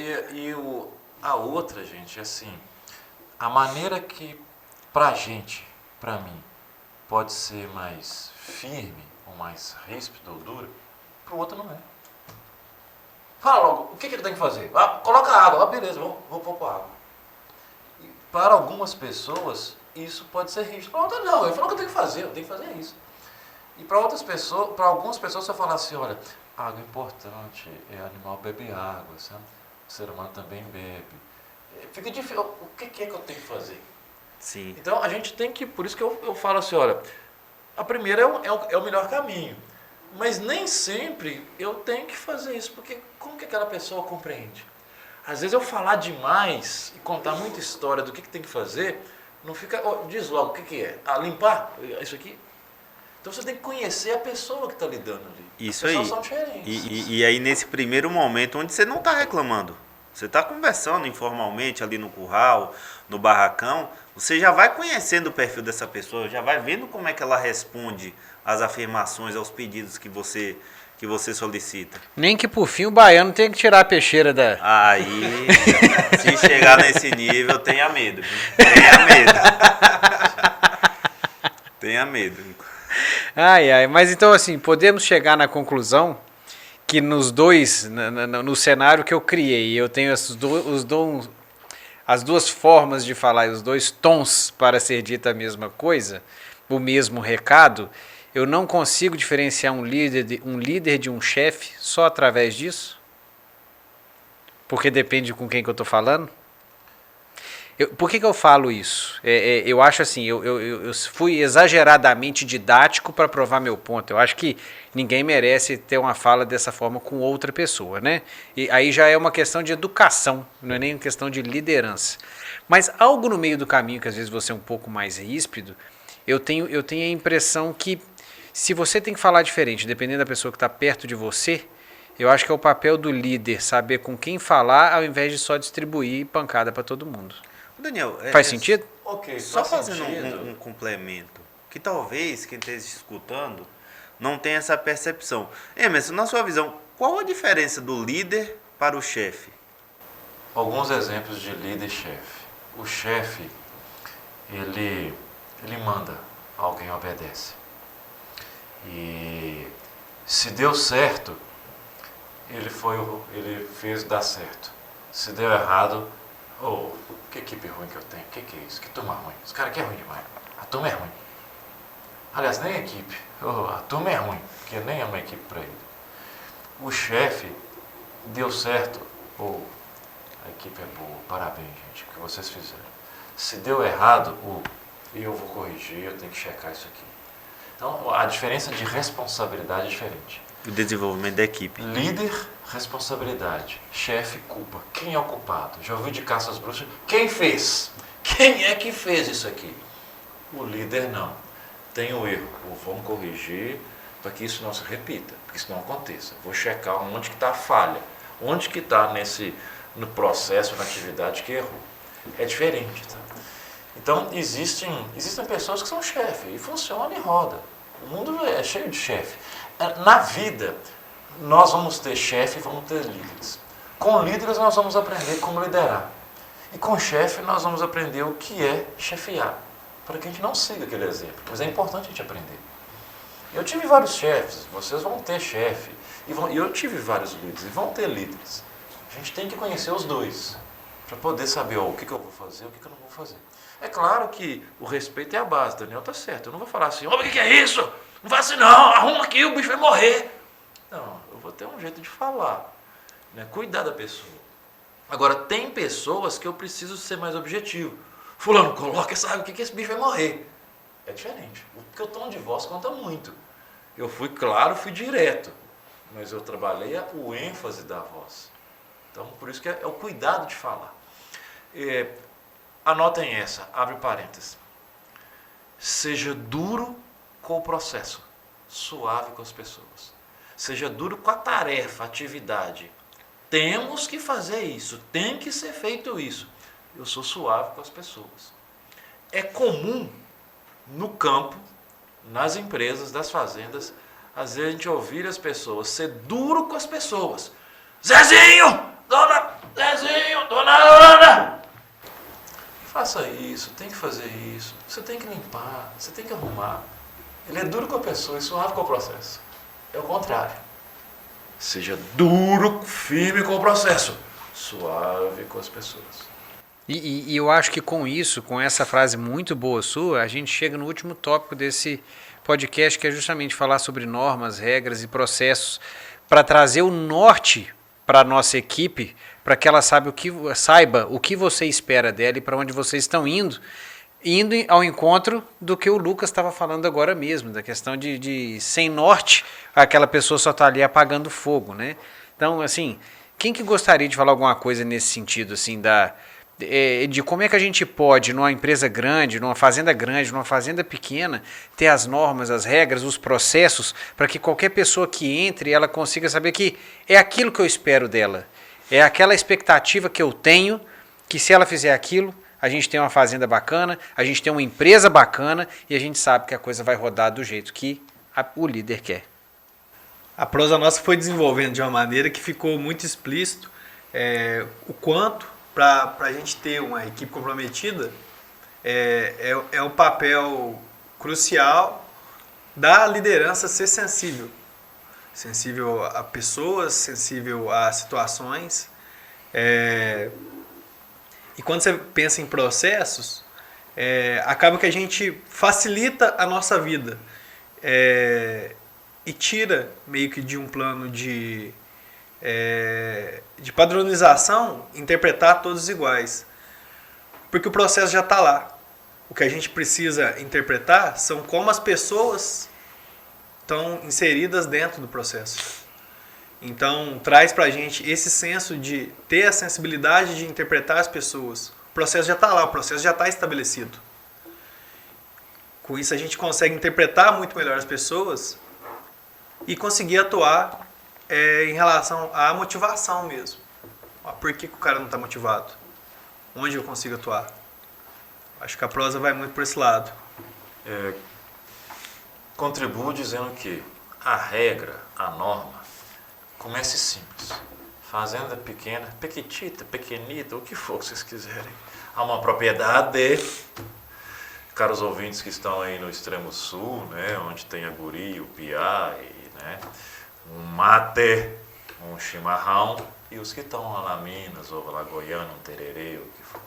a outra, gente, é assim, a maneira que pra gente, pra mim, pode ser mais firme ou mais ríspido ou dura, pro outro não é. Fala logo, o que ele tem que fazer? Ah, coloca água. Ah, beleza, vou pôr água. E para algumas pessoas, isso pode ser rígido. Para outras, não. Ele falou que eu tenho que fazer isso. E para outras pessoas, para algumas pessoas, você fala assim, olha, água é importante, animal bebe água, sabe? O ser humano também bebe. Fica difícil, o que é que eu tenho que fazer? Sim. Então, a gente tem que, por isso que eu falo assim, olha, a primeira é o melhor caminho. Mas nem sempre eu tenho que fazer isso, porque como que aquela pessoa compreende? Às vezes eu falar demais e contar muita história do que tem que fazer, não fica, diz logo o que é. Ah, limpar? Isso aqui? Então você tem que conhecer a pessoa que está lidando ali. Isso As aí. pessoas são diferentes. E aí nesse primeiro momento onde você não está reclamando, você está conversando informalmente ali no curral, no barracão, você já vai conhecendo o perfil dessa pessoa, já vai vendo como é que ela responde às afirmações, aos pedidos que você solicita. Nem que por fim o baiano tenha que tirar a peixeira da... Aí, se chegar nesse nível, tenha medo. Tenha medo. Tenha medo. Ai, mas então assim, podemos chegar na conclusão que nos dois, no cenário que eu criei, eu tenho as duas formas de falar, os dois tons para ser dita a mesma coisa, o mesmo recado, eu não consigo diferenciar um líder de um chefe só através disso? Porque depende com quem que eu estou falando? Por que eu falo isso? Eu acho assim, eu fui exageradamente didático para provar meu ponto. Eu acho que ninguém merece ter uma fala dessa forma com outra pessoa, né? E aí já é uma questão de educação, não é nem uma questão de liderança. Mas algo no meio do caminho, que às vezes você é um pouco mais ríspido, eu tenho a impressão que se você tem que falar diferente, dependendo da pessoa que está perto de você, eu acho que é o papel do líder saber com quem falar, ao invés de só distribuir pancada para todo mundo. Daniel, Faz sentido? Ok, só faz fazendo sentido. um complemento, que talvez quem esteja escutando não tenha essa percepção. Emerson, na sua visão, qual a diferença do líder para o chefe? Alguns exemplos de líder e chefe. O chefe, ele manda, alguém obedece. E se deu certo, ele fez dar certo. Se deu errado, que equipe ruim que eu tenho, que é isso? Que turma ruim. Os caras aqui é ruim demais. A turma é ruim. Aliás, nem a equipe. A turma é ruim, porque nem é uma equipe para ele. O chefe deu certo. A equipe é boa. Parabéns, gente, o que vocês fizeram. Se deu errado, eu vou corrigir, eu tenho que checar isso aqui. Então, a diferença de responsabilidade é diferente. O desenvolvimento da equipe. Líder, responsabilidade. Chefe, culpa. Quem é o culpado? Já ouviu de caça às bruxas? Quem fez? Quem é que fez isso aqui? O líder não. Tem o erro. Vamos corrigir para que isso não se repita, para que isso não aconteça. Vou checar onde que está a falha. Onde que está no processo, na atividade que errou. É diferente. Tá? Então, existem pessoas que são chefe e funciona e roda. O mundo é cheio de chefe. Na vida, nós vamos ter chefe e vamos ter líderes. Com líderes, nós vamos aprender como liderar. E com chefe, nós vamos aprender o que é chefiar, para que a gente não siga aquele exemplo. Mas é importante a gente aprender. Eu tive vários chefes, vocês vão ter chefe. E eu tive vários líderes, e vão ter líderes. A gente tem que conhecer os dois, para poder saber o que eu vou fazer e o que eu não vou fazer. É claro que o respeito é a base, Daniel está certo. Eu não vou falar assim, o que é isso? Não faz assim não, arruma aqui, o bicho vai morrer. Não, eu vou ter um jeito de falar, né? Cuidar da pessoa. Agora, tem pessoas que eu preciso ser mais objetivo. Fulano, coloca essa água aqui que esse bicho vai morrer. É diferente, porque o tom de voz conta muito. Eu fui claro, fui direto, mas eu trabalhei o ênfase da voz. Então, por isso que é o cuidado de falar. Anotem essa, abre parênteses. Seja duro com o processo, suave com as pessoas. Seja duro com a tarefa, a atividade. Temos que fazer isso, tem que ser feito isso. Eu sou suave com as pessoas. É comum no campo, nas empresas, das fazendas, às vezes a gente ouvir as pessoas ser duro com as pessoas. Zezinho, dona Ana, faça isso, tem que fazer isso, você tem que limpar, você tem que arrumar. Ele é duro com a pessoa e suave com o processo. É o contrário. Seja duro, firme com o processo, suave com as pessoas. E eu acho que com isso, com essa frase muito boa sua, a gente chega no último tópico desse podcast, que é justamente falar sobre normas, regras e processos, para trazer o norte para a nossa equipe, para que ela saiba o que você espera dela e para onde vocês estão indo ao encontro do que o Lucas estava falando agora mesmo, da questão de sem norte, aquela pessoa só está ali apagando fogo, né? Então, assim, quem que gostaria de falar alguma coisa nesse sentido, assim, de como é que a gente pode, numa empresa grande, numa fazenda pequena, ter as normas, as regras, os processos, para que qualquer pessoa que entre, ela consiga saber que é aquilo que eu espero dela, é aquela expectativa que eu tenho, que se ela fizer aquilo, a gente tem uma fazenda bacana, a gente tem uma empresa bacana e a gente sabe que a coisa vai rodar do jeito que o líder quer. A prosa nossa foi desenvolvendo de uma maneira que ficou muito explícito o quanto, para a gente ter uma equipe comprometida, é o papel crucial da liderança ser sensível. Sensível a pessoas, sensível a situações. E quando você pensa em processos, acaba que a gente facilita a nossa vida e tira meio que de um plano de padronização, interpretar todos iguais. Porque o processo já está lá. O que a gente precisa interpretar são como as pessoas estão inseridas dentro do processo. Então, traz para a gente esse senso de ter a sensibilidade de interpretar as pessoas. O processo já está lá, o processo já está estabelecido. Com isso, a gente consegue interpretar muito melhor as pessoas e conseguir atuar em relação à motivação mesmo. Por que o cara não está motivado? Onde eu consigo atuar? Acho que a prosa vai muito por esse lado. Contribuo dizendo que a regra, a norma, comece simples. Fazenda pequena, pequitita, pequenita, o que for que vocês quiserem. Há uma propriedade, caros ouvintes que estão aí no extremo sul, né, onde tem a guri, o piá, né, um mate, um chimarrão, e os que estão lá na Minas, ou lá Goiânia, um tererê, o que for.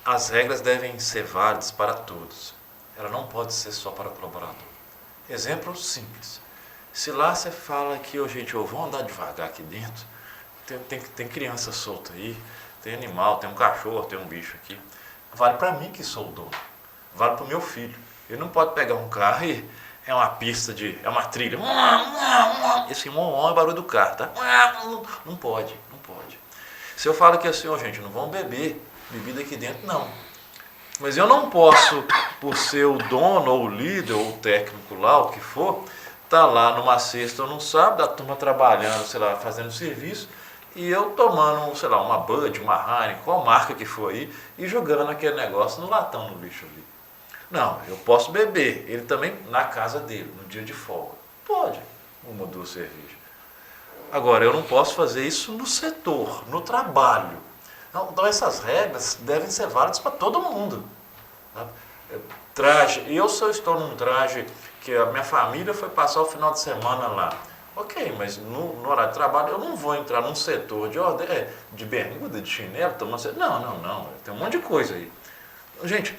As regras devem ser válidas para todos. Ela não pode ser só para o colaborador. Exemplo simples. Se lá você fala que, gente, eu vou andar devagar aqui dentro, tem criança solta aí, tem animal, tem um cachorro, tem um bicho aqui. Vale para mim que sou o dono. Vale para o meu filho. Ele não pode pegar um carro e é uma pista é uma trilha. Esse é barulho do carro, tá? Não pode. Se eu falo que assim, gente, não vão beber bebida aqui dentro, não. Mas eu não posso, por ser o dono, ou o líder, ou o técnico lá, o que for, tá lá numa sexta ou num sábado, a turma trabalhando, sei lá, fazendo serviço, e eu tomando, sei lá, uma Bud, uma Heineken, qual marca que for aí, e jogando aquele negócio no latão no lixo ali. Não, eu posso beber, ele também na casa dele, no dia de folga. Pode, uma ou duas cervejas. Agora, eu não posso fazer isso no setor, no trabalho. Então essas regras devem ser válidas para todo mundo. Tá? Traje, se eu estou num traje que a minha família foi passar o final de semana lá, ok, mas no horário de trabalho eu não vou entrar num setor de ordem, de bermuda, de chinelo, tomando... Não, tem um monte de coisa aí. Gente,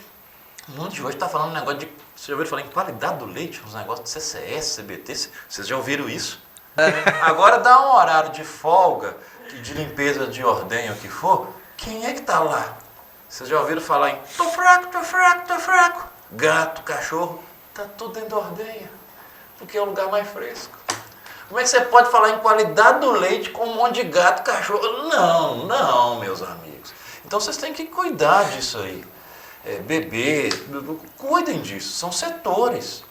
o mundo de hoje está falando um negócio de... Vocês já ouviram falar em qualidade do leite, uns negócios de CCS, CBT, vocês já ouviram isso? Agora dá um horário de folga, de limpeza de ordenha, o que for, quem é que está lá? Vocês já ouviram falar em tô fraco, gato, cachorro, tá tudo dentro da ordenha, porque é o lugar mais fresco. Como é que você pode falar em qualidade do leite com um monte de gato, cachorro? Não, meus amigos. Então vocês têm que cuidar disso aí. Cuidem disso, são setores.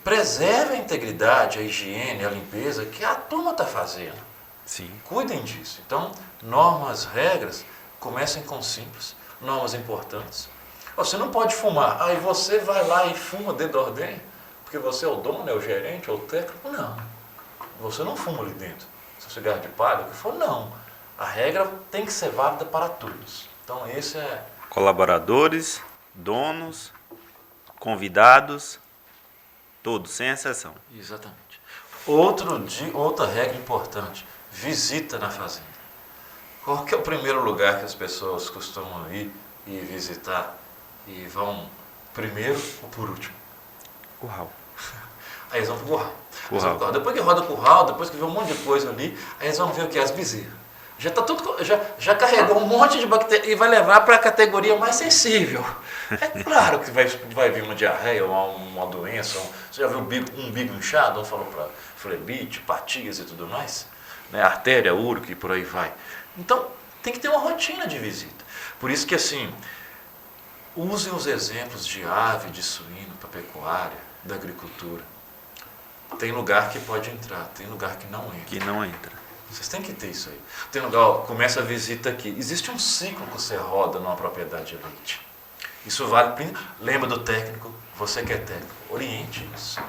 Preserve a integridade, a higiene, a limpeza que a turma está fazendo. Sim. Cuidem disso. Então, normas, regras, comecem com simples, normas importantes. Você não pode fumar. Aí você vai lá e fuma dentro da ordenha, porque você é o dono, é o gerente, é o técnico. Não. Você não fuma ali dentro. Seu cigarro de palha, o que for, não. A regra tem que ser válida para todos. Então, esse é... Colaboradores, donos, convidados, todos, sem exceção. Exatamente. Outra regra importante, visita na fazenda. Qual que é o primeiro lugar que as pessoas costumam ir e visitar? E vão primeiro ou por último? Curral. Aí eles vão pro curral. Curral. Depois que roda o curral, depois que vê um monte de coisa ali, aí eles vão ver o que? As bezerras. Já, tá tudo, já carregou um monte de bactéria e vai levar para a categoria mais sensível. É claro que vai vir uma diarreia, uma doença. Você já viu um bico inchado? Um falou para flebite, patias e tudo mais. Né? Artéria, úrico e por aí vai. Então, tem que ter uma rotina de visita. Por isso que, assim, usem os exemplos de ave, de suíno, para pecuária, da agricultura. Tem lugar que pode entrar, tem lugar que não entra. Que não entra. Vocês têm que ter isso aí. Tem lugar, ó, começa a visita aqui. Existe um ciclo que você roda numa propriedade de leite. Isso vale, lembra do técnico, você que é técnico, oriente isso.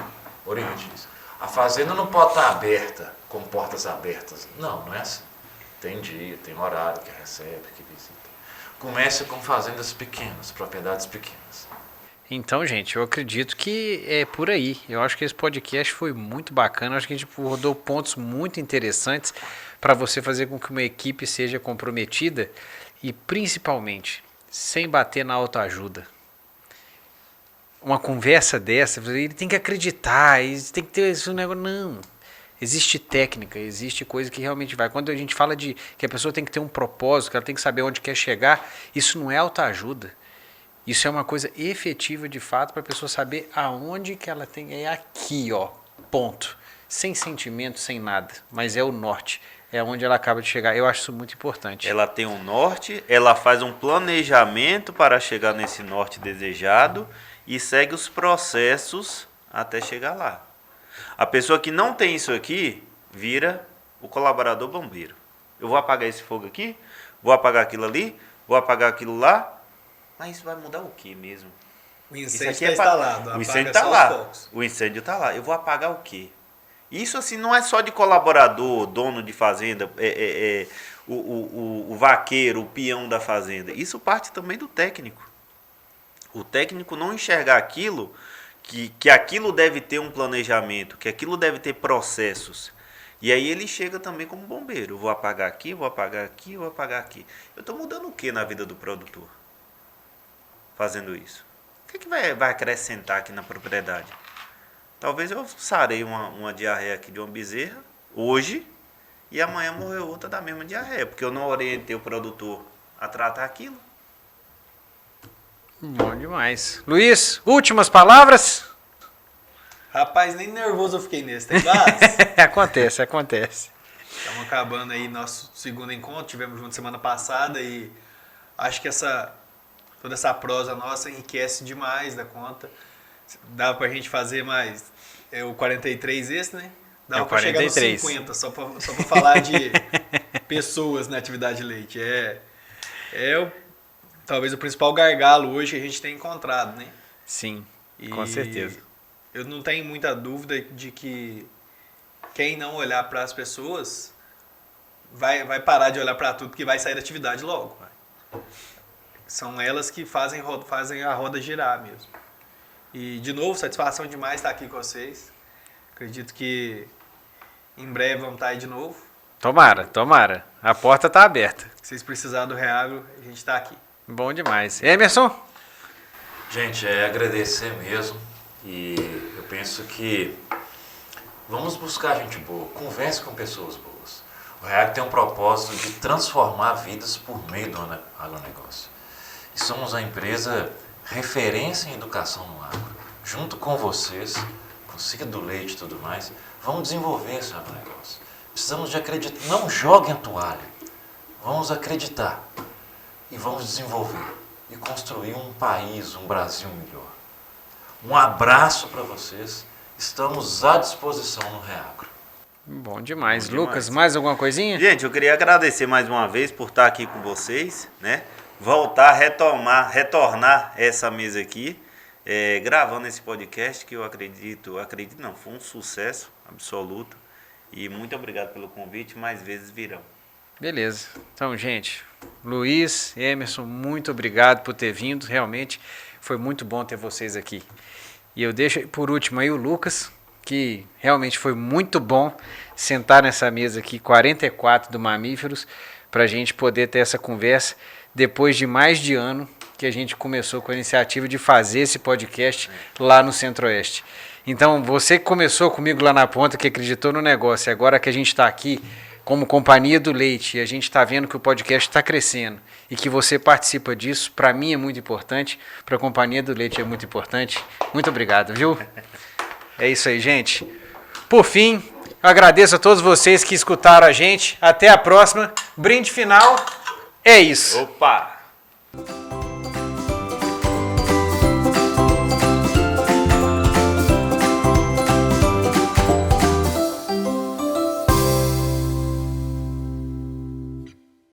Oriente isso. A fazenda não pode estar aberta, com portas abertas. Não é assim. Tem dia, tem horário que recebe, que visita. Comece com fazendas pequenas, propriedades pequenas. Então, gente, eu acredito que é por aí. Eu acho que esse podcast foi muito bacana. Eu acho que a gente rodou pontos muito interessantes para você fazer com que uma equipe seja comprometida e, principalmente, sem bater na autoajuda. Uma conversa dessa, ele tem que acreditar, ele tem que ter esse negócio. Não. Existe técnica, existe coisa que realmente vai. Quando a gente fala de que a pessoa tem que ter um propósito, que ela tem que saber onde quer chegar, isso não é autoajuda. Isso é uma coisa efetiva de fato para a pessoa saber aonde que ela tem. É aqui, ó, ponto. Sem sentimento, sem nada. Mas é o norte. É onde ela acaba de chegar. Eu acho isso muito importante. Ela tem um norte, ela faz um planejamento para chegar nesse norte desejado e segue os processos até chegar lá. A pessoa que não tem isso aqui vira o colaborador bombeiro. Eu vou apagar esse fogo aqui, vou apagar aquilo ali, vou apagar aquilo lá. Mas isso vai mudar o que mesmo? O incêndio está instalado. O incêndio está lá. O incêndio está lá. Eu vou apagar o quê? Isso assim não é só de colaborador, dono de fazenda, o vaqueiro, o peão da fazenda. Isso parte também do técnico. O técnico não enxergar aquilo, que aquilo deve ter um planejamento, que aquilo deve ter processos. E aí ele chega também como bombeiro. Eu vou apagar aqui, vou apagar aqui, vou apagar aqui. Eu estou mudando o que na vida do produtor? Fazendo isso. O que vai acrescentar aqui na propriedade? Talvez eu sarei uma diarreia aqui de uma bezerra hoje e amanhã morreu outra da mesma diarreia, porque eu não orientei o produtor a tratar aquilo. Bom demais. Luiz, últimas palavras? Rapaz, nem nervoso eu fiquei nesse, tem base? Acontece. Estamos acabando aí nosso segundo encontro, tivemos junto semana passada e acho que toda essa prosa nossa enriquece demais da conta. Dá pra gente fazer mais o 43 esse, né? Dá pra chegar nos 50, só pra falar de pessoas na atividade de leite. Talvez o principal gargalo hoje que a gente tem encontrado, né? Sim, com certeza. Eu não tenho muita dúvida de que quem não olhar para as pessoas vai parar de olhar para tudo, porque vai sair da atividade logo. São elas que fazem a roda girar mesmo. E, de novo, satisfação demais estar aqui com vocês. Acredito que em breve vamos estar aí de novo. Tomara. A porta está aberta. Se vocês precisarem do Reagro, a gente está aqui. Bom demais. Emerson? Gente, é agradecer mesmo. E eu penso que vamos buscar gente boa. Converse com pessoas boas. O Reagro tem um propósito de transformar vidas por meio do agronegócio. E somos a empresa referência em educação no agro. Junto com vocês, com o ciclo do leite e tudo mais, vamos desenvolver esse agronegócio. Precisamos de acreditar. Não joguem a toalha. Vamos acreditar. E vamos desenvolver. E construir um país, um Brasil melhor. Um abraço para vocês. Estamos à disposição no Reagro. Bom demais. Bom Lucas, demais. mais alguma coisinha? Gente, eu queria agradecer mais uma vez por estar aqui com vocês, né? Voltar, retornar essa mesa aqui, gravando esse podcast que eu acredito não, foi um sucesso absoluto. E muito obrigado pelo convite, mais vezes virão. Beleza. Então, gente, Luiz, Emerson, muito obrigado por ter vindo. Realmente foi muito bom ter vocês aqui. E eu deixo por último aí o Lucas, que realmente foi muito bom sentar nessa mesa aqui, 44 do Mamíferos, para a gente poder ter essa conversa depois de mais de ano que a gente começou com a iniciativa de fazer esse podcast lá no Centro-Oeste. Então, você que começou comigo lá na ponta, que acreditou no negócio, agora que a gente está aqui como Companhia do Leite, e a gente está vendo que o podcast está crescendo e que você participa disso, para mim é muito importante, para a Companhia do Leite é muito importante. Muito obrigado, viu? É isso aí, gente. Por fim, eu agradeço a todos vocês que escutaram a gente. Até a próxima. Brinde final. É isso. Opa!